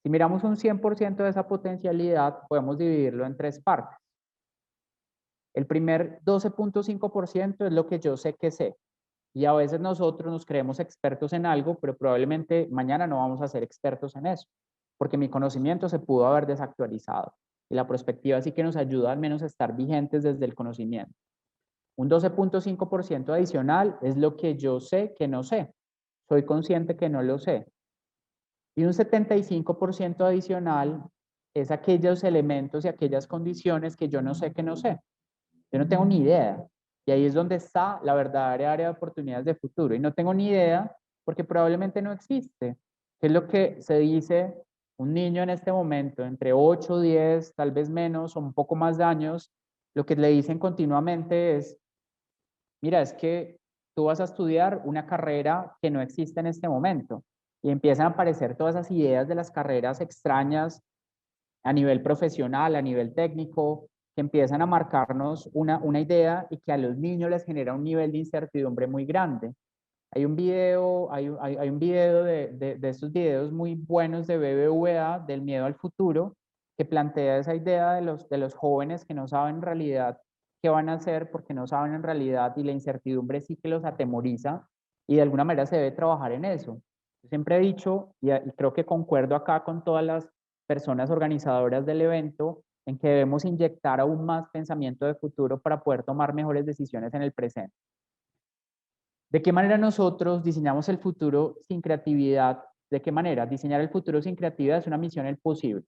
Si miramos un 100% de esa potencialidad, podemos dividirlo en tres partes. El primer 12.5% es lo que yo sé que sé. Y a veces nosotros nos creemos expertos en algo, pero probablemente mañana no vamos a ser expertos en eso, porque mi conocimiento se pudo haber desactualizado. Y la perspectiva sí que nos ayuda al menos a estar vigentes desde el conocimiento. Un 12.5% adicional es lo que yo sé que no sé. Soy consciente que no lo sé. Y un 75% adicional es aquellos elementos y aquellas condiciones que yo no sé que no sé. Yo no tengo ni idea. Y ahí es donde está la verdadera área de oportunidades de futuro. Y no tengo ni idea porque probablemente no existe. ¿Qué es lo que se dice un niño en este momento, entre 8, 10, tal vez menos o un poco más de años? Lo que le dicen continuamente es, mira, es que tú vas a estudiar una carrera que no existe en este momento. Y empiezan a aparecer todas esas ideas de las carreras extrañas a nivel profesional, a nivel técnico, que empiezan a marcarnos una idea y que a los niños les genera un nivel de incertidumbre muy grande. Hay un video, hay un video de estos videos muy buenos de BBVA, del miedo al futuro, que plantea esa idea de los jóvenes que no saben en realidad qué van a hacer porque no saben en realidad y la incertidumbre sí que los atemoriza y de alguna manera se debe trabajar en eso. Yo siempre he dicho, y creo que concuerdo acá con todas las personas organizadoras del evento, en que debemos inyectar aún más pensamiento de futuro para poder tomar mejores decisiones en el presente. ¿De qué manera nosotros diseñamos el futuro sin creatividad? ¿De qué manera? Diseñar el futuro sin creatividad es una misión imposible.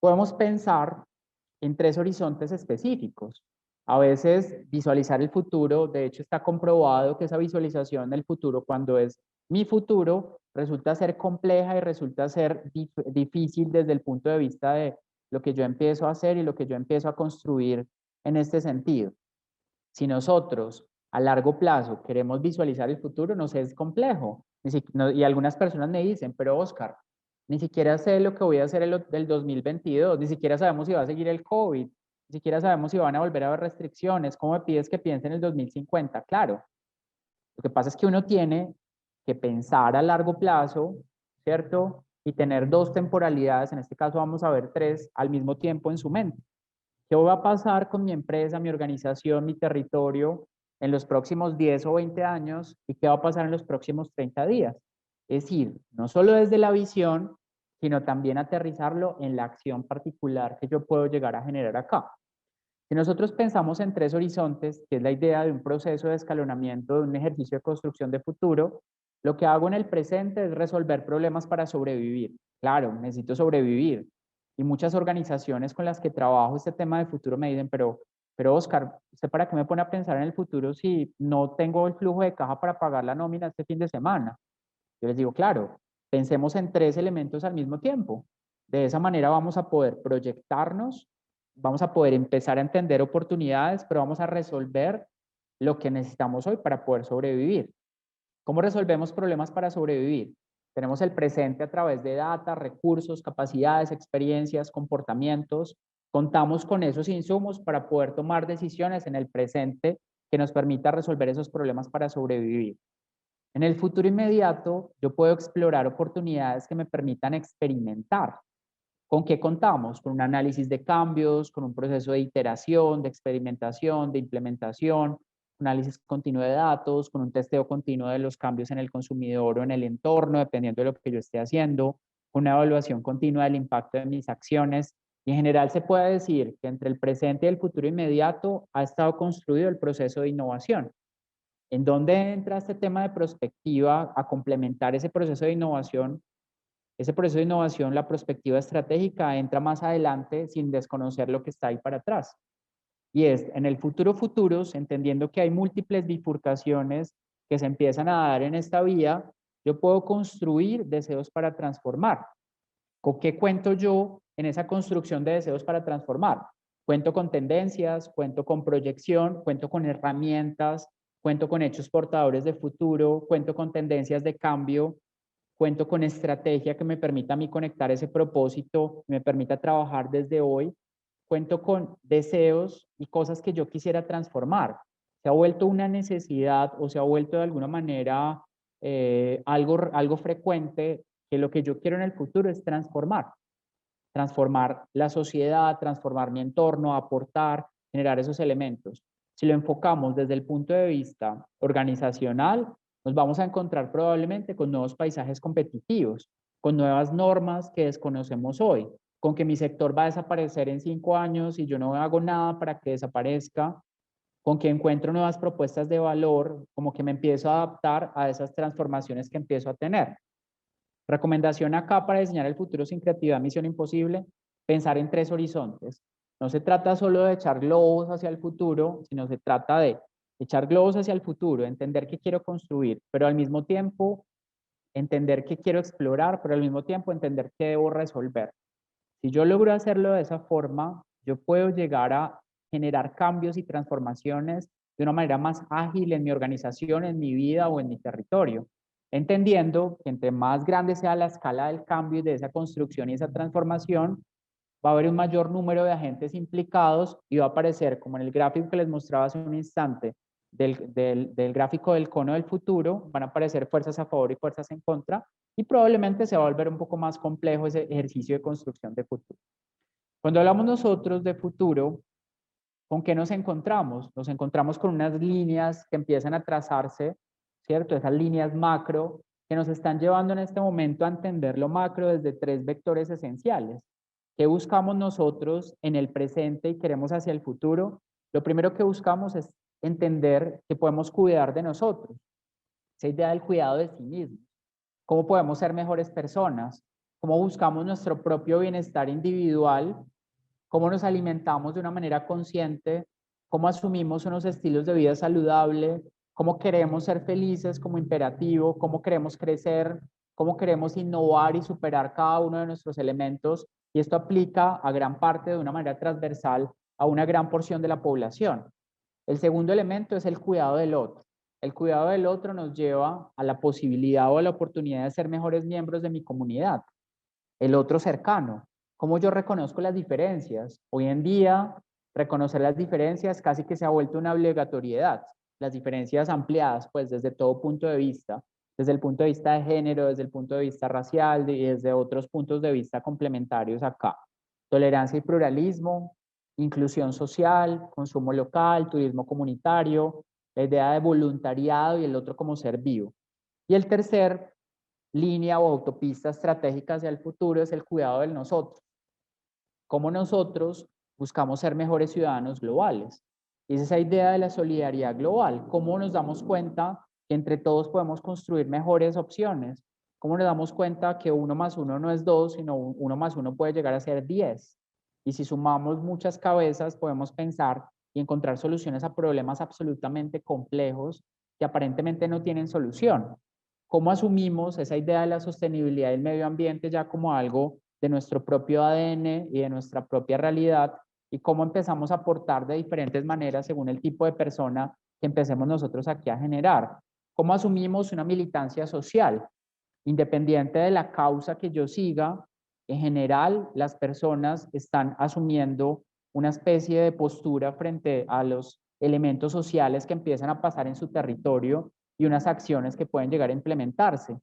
Podemos pensar en tres horizontes específicos. A veces visualizar el futuro, de hecho está comprobado que esa visualización del futuro, cuando es mi futuro, resulta ser compleja y resulta ser difícil desde el punto de vista de lo que yo empiezo a hacer y lo que yo empiezo a construir en este sentido. Si nosotros a largo plazo queremos visualizar el futuro, nos es complejo. Y algunas personas me dicen, pero Oscar, ni siquiera sé lo que voy a hacer el 2022, ni siquiera sabemos si va a seguir el COVID, ni siquiera sabemos si van a volver a haber restricciones, ¿cómo me pides que piense en el 2050? Claro, lo que pasa es que uno tiene que pensar a largo plazo, ¿cierto? Y tener dos temporalidades, en este caso vamos a ver tres al mismo tiempo en su mente. ¿Qué va a pasar con mi empresa, mi organización, mi territorio en los próximos 10 o 20 años? ¿Y qué va a pasar en los próximos 30 días? Es decir, no solo desde la visión, sino también aterrizarlo en la acción particular que yo puedo llegar a generar acá. Si nosotros pensamos en 3 horizontes, que es la idea de un proceso de escalonamiento, de un ejercicio de construcción de futuro, lo que hago en el presente es resolver problemas para sobrevivir. Claro, necesito sobrevivir. Y muchas organizaciones con las que trabajo este tema de futuro me dicen, pero Oscar, ¿usted para qué me pone a pensar en el futuro si no tengo el flujo de caja para pagar la nómina este fin de semana? Yo les digo, claro, pensemos en 3 elementos al mismo tiempo. De esa manera vamos a poder proyectarnos, vamos a poder empezar a entender oportunidades, pero vamos a resolver lo que necesitamos hoy para poder sobrevivir. ¿Cómo resolvemos problemas para sobrevivir? Tenemos el presente a través de data, recursos, capacidades, experiencias, comportamientos. Contamos con esos insumos para poder tomar decisiones en el presente que nos permita resolver esos problemas para sobrevivir. En el futuro inmediato, yo puedo explorar oportunidades que me permitan experimentar. ¿Con qué contamos? Con un análisis de cambios, con un proceso de iteración, de experimentación, de implementación, un análisis continuo de datos, con un testeo continuo de los cambios en el consumidor o en el entorno, dependiendo de lo que yo esté haciendo, una evaluación continua del impacto de mis acciones. Y en general se puede decir que entre el presente y el futuro inmediato ha estado construido el proceso de innovación. ¿En dónde entra este tema de prospectiva a complementar ese proceso de innovación? Ese proceso de innovación, la prospectiva estratégica, entra más adelante sin desconocer lo que está ahí para atrás. Y es en el futuro futuros, entendiendo que hay múltiples bifurcaciones que se empiezan a dar en esta vía, yo puedo construir deseos para transformar. ¿Con qué cuento yo en esa construcción de deseos para transformar? Cuento con tendencias, cuento con proyección, cuento con herramientas, cuento con hechos portadores de futuro, cuento con tendencias de cambio, cuento con estrategia que me permita a mí conectar ese propósito, me permita trabajar desde hoy, cuento con deseos y cosas que yo quisiera transformar. Se ha vuelto una necesidad o se ha vuelto de alguna manera algo frecuente que lo que yo quiero en el futuro es transformar la sociedad, transformar mi entorno, aportar, generar esos elementos. Si lo enfocamos desde el punto de vista organizacional, nos vamos a encontrar probablemente con nuevos paisajes competitivos, con nuevas normas que desconocemos hoy, con que mi sector va a desaparecer en 5 años y yo no hago nada para que desaparezca, con que encuentro nuevas propuestas de valor, como que me empiezo a adaptar a esas transformaciones que empiezo a tener. Recomendación acá para diseñar el futuro sin creatividad, misión imposible, pensar en 3 horizontes. No se trata solo de echar globos hacia el futuro, sino se trata de echar globos hacia el futuro, entender qué quiero construir, pero al mismo tiempo entender qué quiero explorar, pero al mismo tiempo entender qué debo resolver. Si yo logro hacerlo de esa forma, yo puedo llegar a generar cambios y transformaciones de una manera más ágil en mi organización, en mi vida o en mi territorio, entendiendo que entre más grande sea la escala del cambio y de esa construcción y esa transformación, va a haber un mayor número de agentes implicados y va a aparecer, como en el gráfico que les mostraba hace un instante, del gráfico del cono del futuro, van a aparecer fuerzas a favor y fuerzas en contra, y probablemente se va a volver un poco más complejo ese ejercicio de construcción de futuro. Cuando hablamos nosotros de futuro, ¿con qué nos encontramos? Nos encontramos con unas líneas que empiezan a trazarse, ¿cierto? Esas líneas macro que nos están llevando en este momento a entender lo macro desde 3 vectores esenciales. ¿Qué buscamos nosotros en el presente y queremos hacia el futuro? Lo primero que buscamos es entender que podemos cuidar de nosotros, esa idea del cuidado de sí mismos. ¿Cómo podemos ser mejores personas? ¿Cómo buscamos nuestro propio bienestar individual? ¿Cómo nos alimentamos de una manera consciente? ¿Cómo asumimos unos estilos de vida saludable? ¿Cómo queremos ser felices como imperativo? ¿Cómo queremos crecer? ¿Cómo queremos innovar y superar cada uno de nuestros elementos? Y esto aplica a gran parte de una manera transversal a una gran porción de la población. El segundo elemento es el cuidado del otro. El cuidado del otro nos lleva a la posibilidad o a la oportunidad de ser mejores miembros de mi comunidad. El otro cercano. ¿Cómo yo reconozco las diferencias? Hoy en día, reconocer las diferencias casi que se ha vuelto una obligatoriedad. Las diferencias ampliadas, pues desde todo punto de vista, desde el punto de vista de género, desde el punto de vista racial y desde otros puntos de vista complementarios acá. Tolerancia y pluralismo, inclusión social, consumo local, turismo comunitario, la idea de voluntariado y el otro como ser vivo. Y el tercer línea o autopista estratégica hacia el futuro es el cuidado del nosotros. Cómo nosotros buscamos ser mejores ciudadanos globales. Y es esa idea de la solidaridad global. Cómo nos damos cuenta que entre todos podemos construir mejores opciones. Cómo nos damos cuenta que 1 más 1 no es 2, sino 1 más 1 puede llegar a ser 10. Y si sumamos muchas cabezas, podemos pensar y encontrar soluciones a problemas absolutamente complejos que aparentemente no tienen solución. ¿Cómo asumimos esa idea de la sostenibilidad del medio ambiente ya como algo de nuestro propio ADN y de nuestra propia realidad? Y cómo empezamos a aportar de diferentes maneras según el tipo de persona que empecemos nosotros aquí a generar. ¿Cómo asumimos una militancia social? Independiente de la causa que yo siga, en general las personas están asumiendo una especie de postura frente a los elementos sociales que empiezan a pasar en su territorio y unas acciones que pueden llegar a implementarse.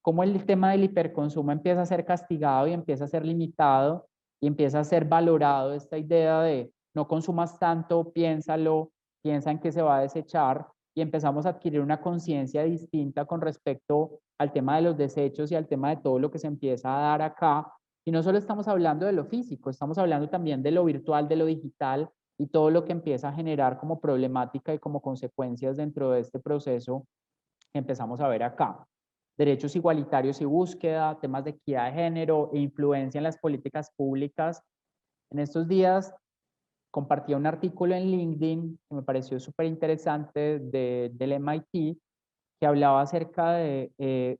Cómo el tema del hiperconsumo empieza a ser castigado y empieza a ser limitado y empieza a ser valorado esta idea de no consumas tanto, piénsalo, piensa en que se va a desechar, y empezamos a adquirir una conciencia distinta con respecto al tema de los desechos y al tema de todo lo que se empieza a dar acá. Y no solo estamos hablando de lo físico, estamos hablando también de lo virtual, de lo digital y todo lo que empieza a generar como problemática y como consecuencias dentro de este proceso que empezamos a ver acá. Derechos igualitarios y búsqueda, temas de equidad de género e influencia en las políticas públicas. En estos días compartía un artículo en LinkedIn que me pareció súper interesante del MIT, que hablaba acerca de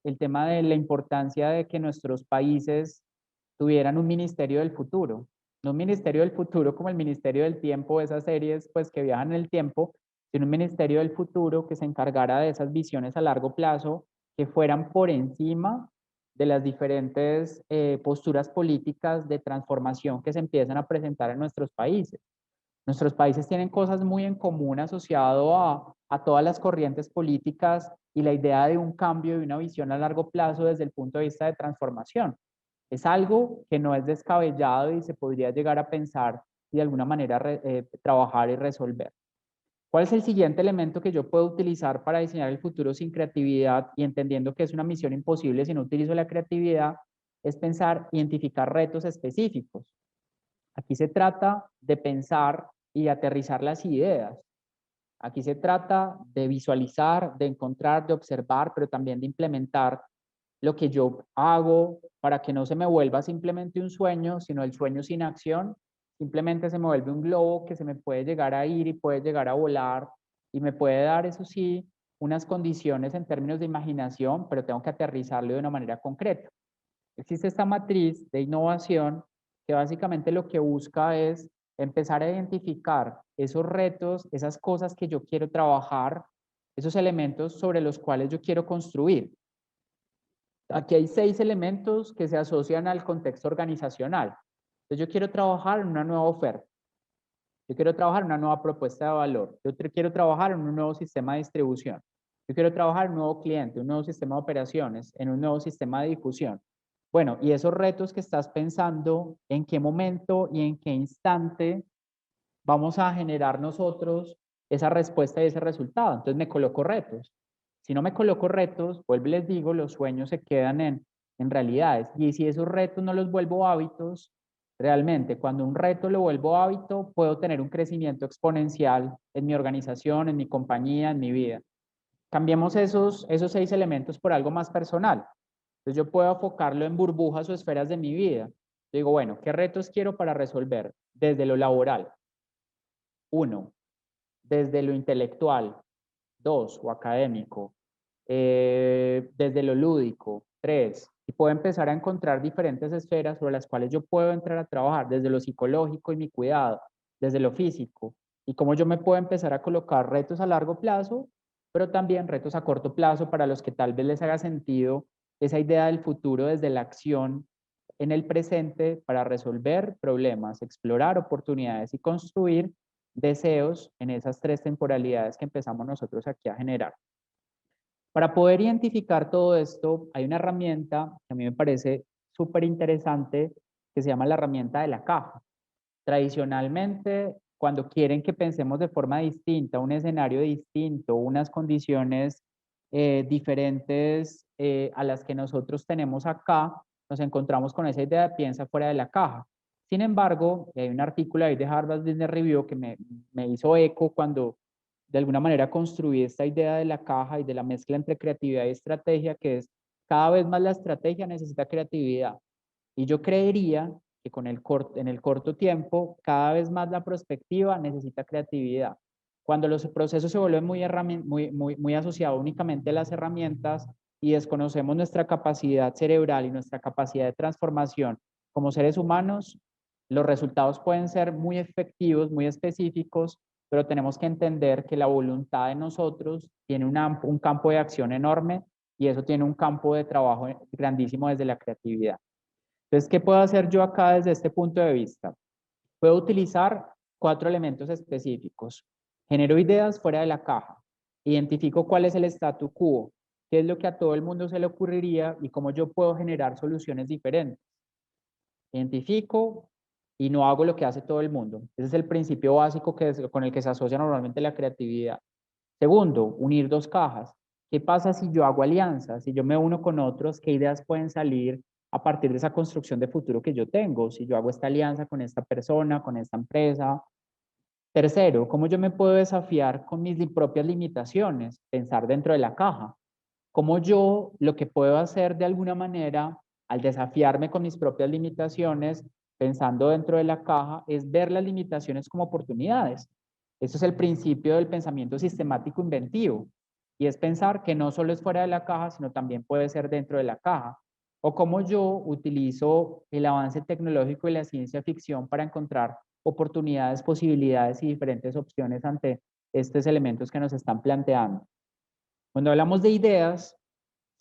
el tema de la importancia de que nuestros países tuvieran un ministerio del futuro. No un ministerio del futuro como el Ministerio del Tiempo, esas series pues que viajan en el tiempo, sino un ministerio del futuro que se encargara de esas visiones a largo plazo que fueran por encima de las diferentes posturas políticas de transformación que se empiezan a presentar en nuestros países. Nuestros países tienen cosas muy en común asociado a todas las corrientes políticas y la idea de un cambio y una visión a largo plazo desde el punto de vista de transformación. Es algo que no es descabellado y se podría llegar a pensar y de alguna manera trabajar y resolver. ¿Cuál es el siguiente elemento que yo puedo utilizar para diseñar el futuro sin creatividad y entendiendo que es una misión imposible si no utilizo la creatividad? Es pensar, identificar retos específicos. Aquí se trata de pensar y aterrizar las ideas. Aquí se trata de visualizar, de encontrar, de observar, pero también de implementar lo que yo hago para que no se me vuelva simplemente un sueño, sino el sueño sin acción. Simplemente se me vuelve un globo que se me puede llegar a ir y puede llegar a volar y me puede dar, eso sí, unas condiciones en términos de imaginación, pero tengo que aterrizarlo de una manera concreta. Existe esta matriz de innovación que básicamente lo que busca es empezar a identificar esos retos, esas cosas que yo quiero trabajar, esos elementos sobre los cuales yo quiero construir. Aquí hay 6 elementos que se asocian al contexto organizacional. Entonces yo quiero trabajar en una nueva oferta, yo quiero trabajar en una nueva propuesta de valor, yo quiero trabajar en un nuevo sistema de distribución, yo quiero trabajar en un nuevo cliente, un nuevo sistema de operaciones, en un nuevo sistema de difusión. Bueno, y esos retos que estás pensando, ¿en qué momento y en qué instante vamos a generar nosotros esa respuesta y ese resultado? Entonces me coloco retos. Si no me coloco retos, vuelvo y les digo, los sueños se quedan en realidades. Y si esos retos no los vuelvo hábitos, realmente cuando un reto lo vuelvo hábito, puedo tener un crecimiento exponencial en mi organización, en mi compañía, en mi vida. Cambiemos esos 6 elementos por algo más personal. Entonces yo puedo enfocarlo en burbujas o esferas de mi vida. Yo digo, bueno, ¿qué retos quiero para resolver? Desde lo laboral. 1, desde lo intelectual. 2, o académico. Desde lo lúdico. 3, y puedo empezar a encontrar diferentes esferas sobre las cuales yo puedo entrar a trabajar, desde lo psicológico y mi cuidado, desde lo físico, y cómo yo me puedo empezar a colocar retos a largo plazo, pero también retos a corto plazo para los que tal vez les haga sentido esa idea del futuro desde la acción en el presente para resolver problemas, explorar oportunidades y construir deseos en esas 3 temporalidades que empezamos nosotros aquí a generar. Para poder identificar todo esto, hay una herramienta que a mí me parece súper interesante que se llama la herramienta de la caja. Tradicionalmente, cuando quieren que pensemos de forma distinta, un escenario distinto, unas condiciones diferentes a las que nosotros tenemos acá, nos encontramos con esa idea de piensa fuera de la caja. Sin embargo, hay un artículo ahí de Harvard Business Review que me hizo eco cuando de alguna manera construí esta idea de la caja y de la mezcla entre creatividad y estrategia, que es cada vez más la estrategia necesita creatividad. Y yo creería que en el corto tiempo, cada vez más la prospectiva necesita creatividad. Cuando los procesos se vuelven muy asociados únicamente a las herramientas y desconocemos nuestra capacidad cerebral y nuestra capacidad de transformación como seres humanos, los resultados pueden ser muy efectivos, muy específicos, pero tenemos que entender que la voluntad de nosotros tiene un campo de acción enorme y eso tiene un campo de trabajo grandísimo desde la creatividad. Entonces, ¿qué puedo hacer yo acá desde este punto de vista? Puedo utilizar 4 elementos específicos. Genero ideas fuera de la caja. Identifico cuál es el statu quo, qué es lo que a todo el mundo se le ocurriría y cómo yo puedo generar soluciones diferentes. Identifico y no hago lo que hace todo el mundo. Ese es el principio básico con el que se asocia normalmente la creatividad. Segundo, unir 2 cajas. ¿Qué pasa si yo hago alianzas? Si yo me uno con otros, ¿qué ideas pueden salir a partir de esa construcción de futuro que yo tengo? Si yo hago esta alianza con esta persona, con esta empresa. Tercero, ¿cómo yo me puedo desafiar con mis propias limitaciones? Pensar dentro de la caja. ¿Cómo yo lo que puedo hacer de alguna manera al desafiarme con mis propias limitaciones, pensando dentro de la caja, es ver las limitaciones como oportunidades? Eso es el principio del pensamiento sistemático inventivo. Y es pensar que no solo es fuera de la caja, sino también puede ser dentro de la caja. O cómo yo utilizo el avance tecnológico y la ciencia ficción para encontrar oportunidades, posibilidades y diferentes opciones ante estos elementos que nos están planteando. Cuando hablamos de ideas,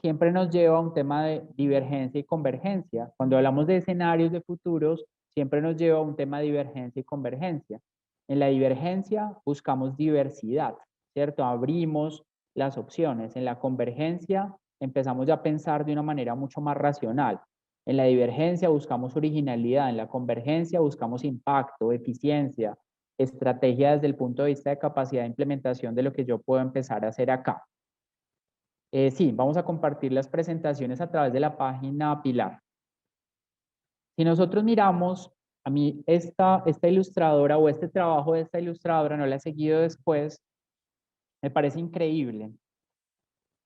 siempre nos lleva a un tema de divergencia y convergencia. Cuando hablamos de escenarios de futuros, siempre nos lleva a un tema de divergencia y convergencia. En la divergencia buscamos diversidad, ¿cierto? Abrimos las opciones. En la convergencia empezamos ya a pensar de una manera mucho más racional. En la divergencia buscamos originalidad, en la convergencia buscamos impacto, eficiencia, estrategia desde el punto de vista de capacidad de implementación de lo que yo puedo empezar a hacer acá. Sí, vamos a compartir las presentaciones a través de la página Pilar. Si nosotros miramos, a mí esta ilustradora o este trabajo de esta ilustradora, no la he seguido después, me parece increíble.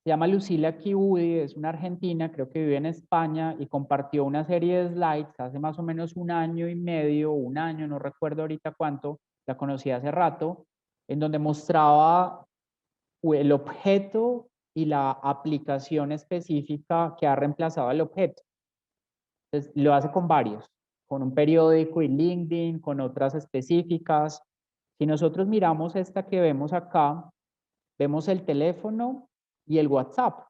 Se llama Lucila Kibudi, es una argentina, creo que vive en España y compartió una serie de slides hace más o menos un año y medio, un año, no recuerdo ahorita cuánto, la conocí hace rato, en donde mostraba el objeto y la aplicación específica que ha reemplazado al objeto. Entonces, lo hace con varios, con un periódico y LinkedIn, con otras específicas. Si nosotros miramos esta que vemos acá, vemos el teléfono y el WhatsApp.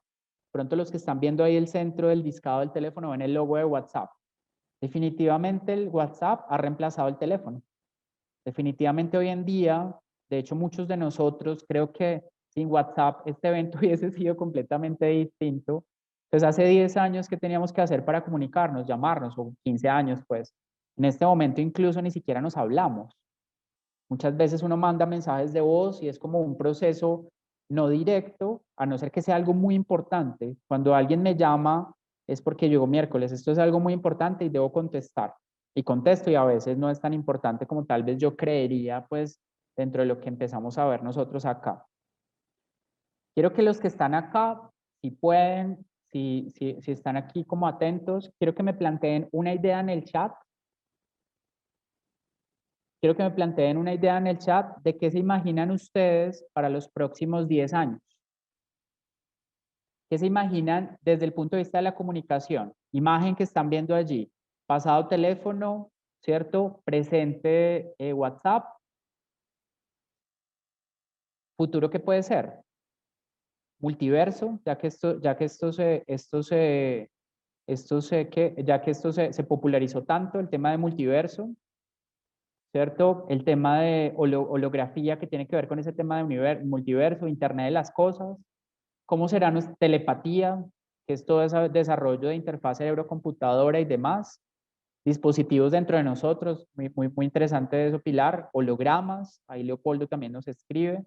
Pronto los que están viendo ahí el centro del discado del teléfono ven el logo de WhatsApp. Definitivamente el WhatsApp ha reemplazado el teléfono. Definitivamente hoy en día, de hecho muchos de nosotros, creo que sin WhatsApp este evento hubiese sido completamente distinto. Entonces hace 10 años que teníamos que hacer para comunicarnos, llamarnos, o 15 años pues. En este momento incluso ni siquiera nos hablamos. Muchas veces uno manda mensajes de voz y es como un proceso no directo, a no ser que sea algo muy importante. Cuando alguien me llama es porque yo digo miércoles, esto es algo muy importante y debo contestar. Y contesto y a veces no es tan importante como tal vez yo creería, pues dentro de lo que empezamos a ver nosotros acá. Quiero que los que están acá, si pueden, si están aquí como atentos, quiero que me planteen una idea en el chat. Quiero que me planteen una idea en el chat de qué se imaginan ustedes para los próximos 10 años. ¿Qué se imaginan desde el punto de vista de la comunicación? Imagen que están viendo allí. Pasado teléfono, ¿cierto? Presente WhatsApp. Futuro, ¿qué puede ser? Multiverso, ya que se popularizó tanto el tema de multiverso, ¿cierto? El tema de holografía que tiene que ver con ese tema de multiverso, Internet de las cosas. ¿Cómo será nuestra telepatía? Que es todo ese desarrollo de interfaz cerebro-computadora y demás. dispositivos dentro de nosotros, muy interesante eso, Pilar, hologramas, ahí Leopoldo también nos escribe.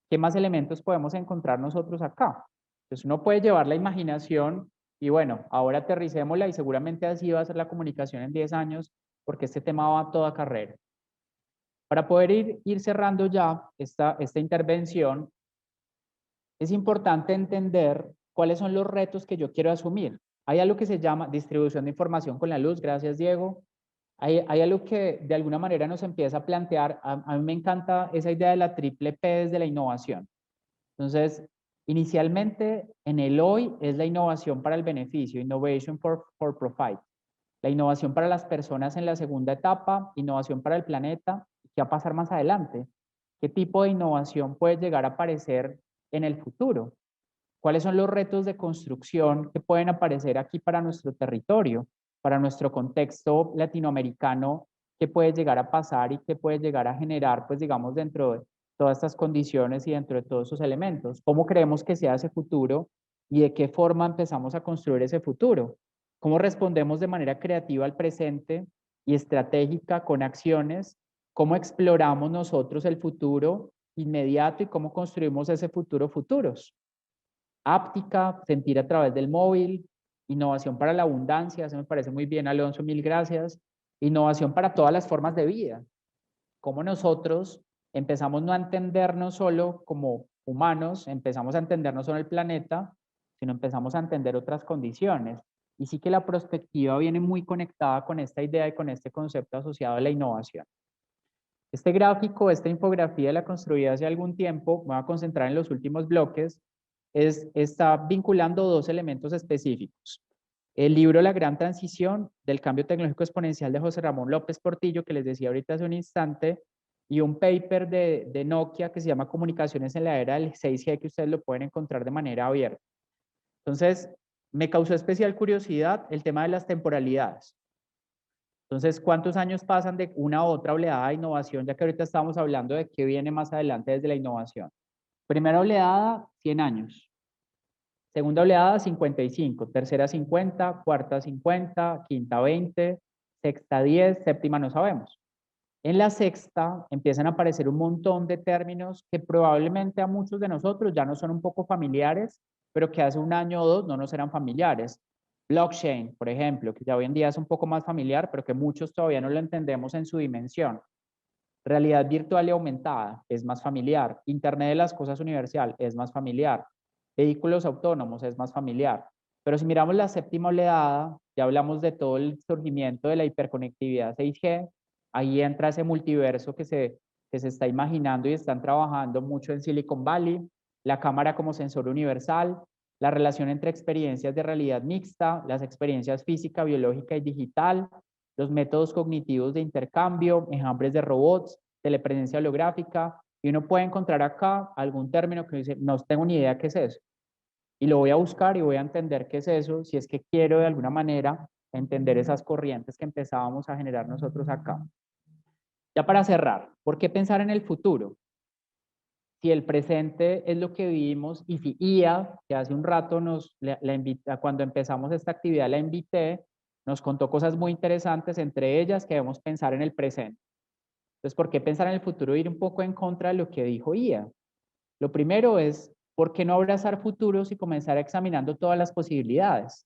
¿Qué más elementos podemos encontrar nosotros acá? Entonces uno puede llevar la imaginación y bueno, ahora aterricémosla y seguramente así va a ser la comunicación en 10 años porque este tema va a toda carrera. Para poder ir cerrando ya esta intervención, es importante entender cuáles son los retos que yo quiero asumir. Hay algo que se llama distribución de información con la luz, gracias Diego. Hay algo que de alguna manera nos empieza a plantear, a mí me encanta esa idea de la triple P desde la innovación. Entonces, inicialmente en el hoy es la innovación para el beneficio, innovation for profit. La innovación para las personas en la segunda etapa, innovación para el planeta. ¿Qué va a pasar más adelante? ¿Qué tipo de innovación puede llegar a aparecer en el futuro? ¿Cuáles son los retos de construcción que pueden aparecer aquí para nuestro territorio, para nuestro contexto latinoamericano? ¿Qué puede llegar a pasar y qué puede llegar a generar, pues digamos, dentro de todas estas condiciones y dentro de todos esos elementos? ¿Cómo creemos que sea ese futuro y de qué forma empezamos a construir ese futuro? ¿Cómo respondemos de manera creativa al presente y estratégica con acciones? ¿Cómo exploramos nosotros el futuro inmediato y cómo construimos ese futuro futuros? Áptica, sentir a través del móvil, innovación para la abundancia, eso me parece muy bien, Alonso, mil gracias. Innovación para todas las formas de vida. Cómo nosotros empezamos no a entendernos solo como humanos, empezamos a entendernos solo el planeta, sino empezamos a entender otras condiciones. Y sí que la perspectiva viene muy conectada con esta idea y con este concepto asociado a la innovación. Este gráfico, esta infografía la construí hace algún tiempo, me voy a concentrar en los últimos bloques, está vinculando dos elementos específicos. El libro La Gran Transición del Cambio Tecnológico Exponencial de José Ramón López Portillo, que les decía ahorita hace un instante, y un paper de Nokia que se llama Comunicaciones en la Era del 6G, que ustedes lo pueden encontrar de manera abierta. Entonces, me causó especial curiosidad el tema de las temporalidades. Entonces, ¿cuántos años pasan de una a otra oleada de innovación? Ya que ahorita estamos hablando de qué viene más adelante desde la innovación. Primera oleada, 100 años. Segunda oleada, 55. Tercera, 50. Cuarta, 50. Quinta, 20. Sexta, 10. Séptima, no sabemos. En la sexta empiezan a aparecer un montón de términos que probablemente a muchos de nosotros ya no son un poco familiares, pero que hace un año o dos no nos eran familiares. Blockchain, por ejemplo, que ya hoy en día es un poco más familiar, pero que muchos todavía no lo entendemos en su dimensión. Realidad virtual y aumentada es más familiar. Internet de las cosas universal es más familiar. Vehículos autónomos es más familiar. Pero si miramos la séptima oleada, ya hablamos de todo el surgimiento de la hiperconectividad 6G, ahí entra ese multiverso que se está imaginando y están trabajando mucho en Silicon Valley, la cámara como sensor universal, la relación entre experiencias de realidad mixta, las experiencias física, biológica y digital, los métodos cognitivos de intercambio, enjambres de robots, telepresencia holográfica, y uno puede encontrar acá algún término que dice, no tengo ni idea qué es eso. Y lo voy a buscar y voy a entender qué es eso, si es que quiero de alguna manera entender esas corrientes que empezábamos a generar nosotros acá. Ya para cerrar, ¿por qué pensar en el futuro? Si el presente es lo que vivimos y si IA, que hace un rato cuando empezamos esta actividad la invité, nos contó cosas muy interesantes, entre ellas que debemos pensar en el presente. Entonces, ¿por qué pensar en el futuro? Ir un poco en contra de lo que dijo IA. Lo primero es, ¿por qué no abrazar futuros y comenzar examinando todas las posibilidades?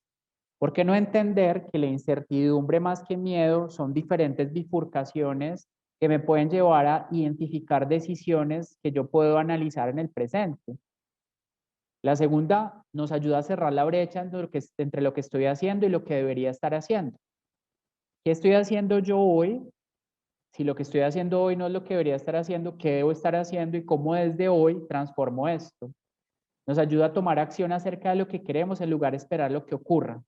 ¿Por qué no entender que la incertidumbre más que miedo son diferentes bifurcaciones que me pueden llevar a identificar decisiones que yo puedo analizar en el presente? La segunda nos ayuda a cerrar la brecha entre lo que estoy haciendo y lo que debería estar haciendo. ¿Qué estoy haciendo yo hoy? Si lo que estoy haciendo hoy no es lo que debería estar haciendo, ¿qué debo estar haciendo y cómo desde hoy transformo esto? Nos ayuda a tomar acción acerca de lo que queremos en lugar de esperar lo que ocurra.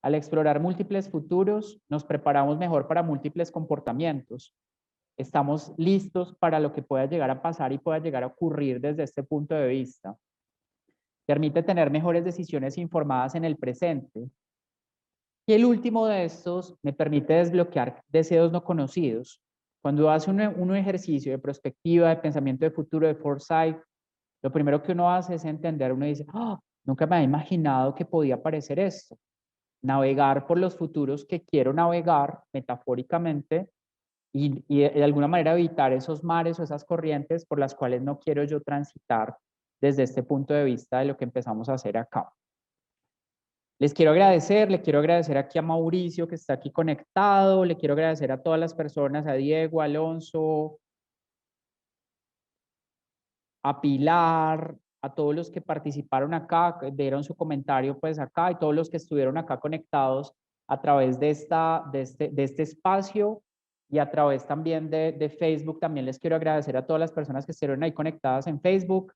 Al explorar múltiples futuros, nos preparamos mejor para múltiples comportamientos. Estamos listos para lo que pueda llegar a pasar y pueda llegar a ocurrir desde este punto de vista. Permite tener mejores decisiones informadas en el presente. Y el último de estos me permite desbloquear deseos no conocidos. Cuando hace un ejercicio de perspectiva, de pensamiento de futuro, de foresight, lo primero que uno hace es entender, uno dice, oh, nunca me había imaginado que podía parecer esto. navegar por los futuros que quiero navegar metafóricamente y de alguna manera evitar esos mares o esas corrientes por las cuales no quiero yo transitar desde este punto de vista de lo que empezamos a hacer acá. Les quiero agradecer, le quiero agradecer aquí a Mauricio que está aquí conectado, le quiero agradecer a todas las personas, a Diego, a Alonso, a Pilar, a todos los que participaron acá, dieron su comentario pues acá y todos los que estuvieron acá conectados a través de este espacio y a través también de Facebook. También les quiero agradecer a todas las personas que estuvieron ahí conectadas en Facebook.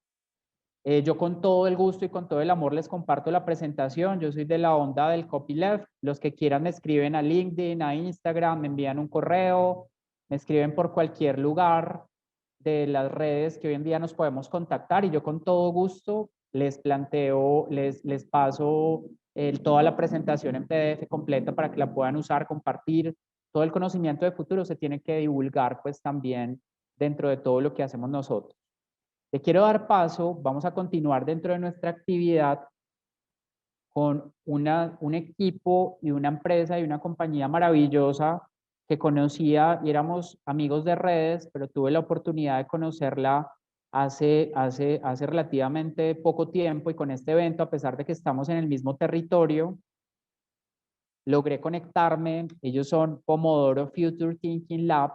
Yo con todo el gusto y con todo el amor les comparto la presentación. Yo soy de la onda del copyleft. Los que quieran me escriben a LinkedIn, a Instagram, me envían un correo, me escriben por cualquier lugar de las redes que hoy en día nos podemos contactar y yo con todo gusto les planteo, les paso toda la presentación en PDF completa para que la puedan usar, compartir. Todo el conocimiento de futuro se tiene que divulgar pues también dentro de todo lo que hacemos nosotros. Le quiero dar paso, vamos a continuar dentro de nuestra actividad con un equipo y una empresa y una compañía maravillosa que conocía y éramos amigos de redes, pero tuve la oportunidad de conocerla hace relativamente poco tiempo y con este evento, a pesar de que estamos en el mismo territorio, logré conectarme. Ellos son Pomodoro Future Thinking Lab.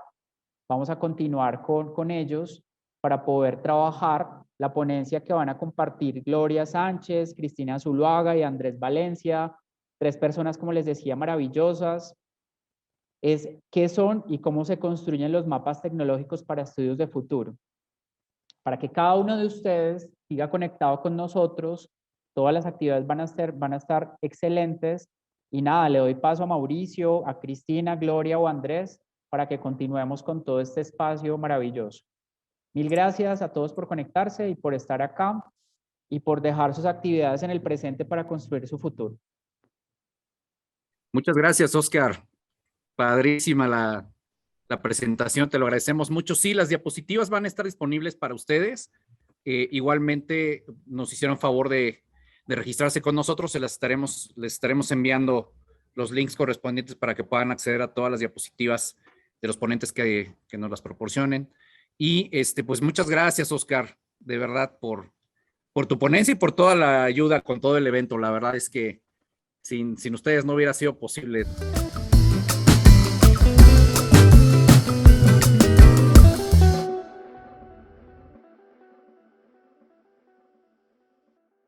Vamos a continuar con ellos para poder trabajar la ponencia que van a compartir Gloria Sánchez, Cristina Zuluaga y Andrés Valencia, 3 personas, como les decía, maravillosas. Es qué son y cómo se construyen los mapas tecnológicos para estudios de futuro. Para que cada uno de ustedes siga conectado con nosotros, todas las actividades van a estar excelentes. Y nada, le doy paso a Mauricio, a Cristina, Gloria o Andrés para que continuemos con todo este espacio maravilloso. Mil gracias a todos por conectarse y por estar acá y por dejar sus actividades en el presente para construir su futuro. Muchas gracias, Oscar. Padrísima la presentación, te lo agradecemos mucho. Sí, las diapositivas van a estar disponibles para ustedes. Igualmente nos hicieron favor de registrarse con nosotros, les estaremos enviando los links correspondientes para que puedan acceder a todas las diapositivas de los ponentes que nos las proporcionen. Y pues muchas gracias, Oscar, de verdad, por tu ponencia y por toda la ayuda con todo el evento. La verdad es que sin ustedes no hubiera sido posible.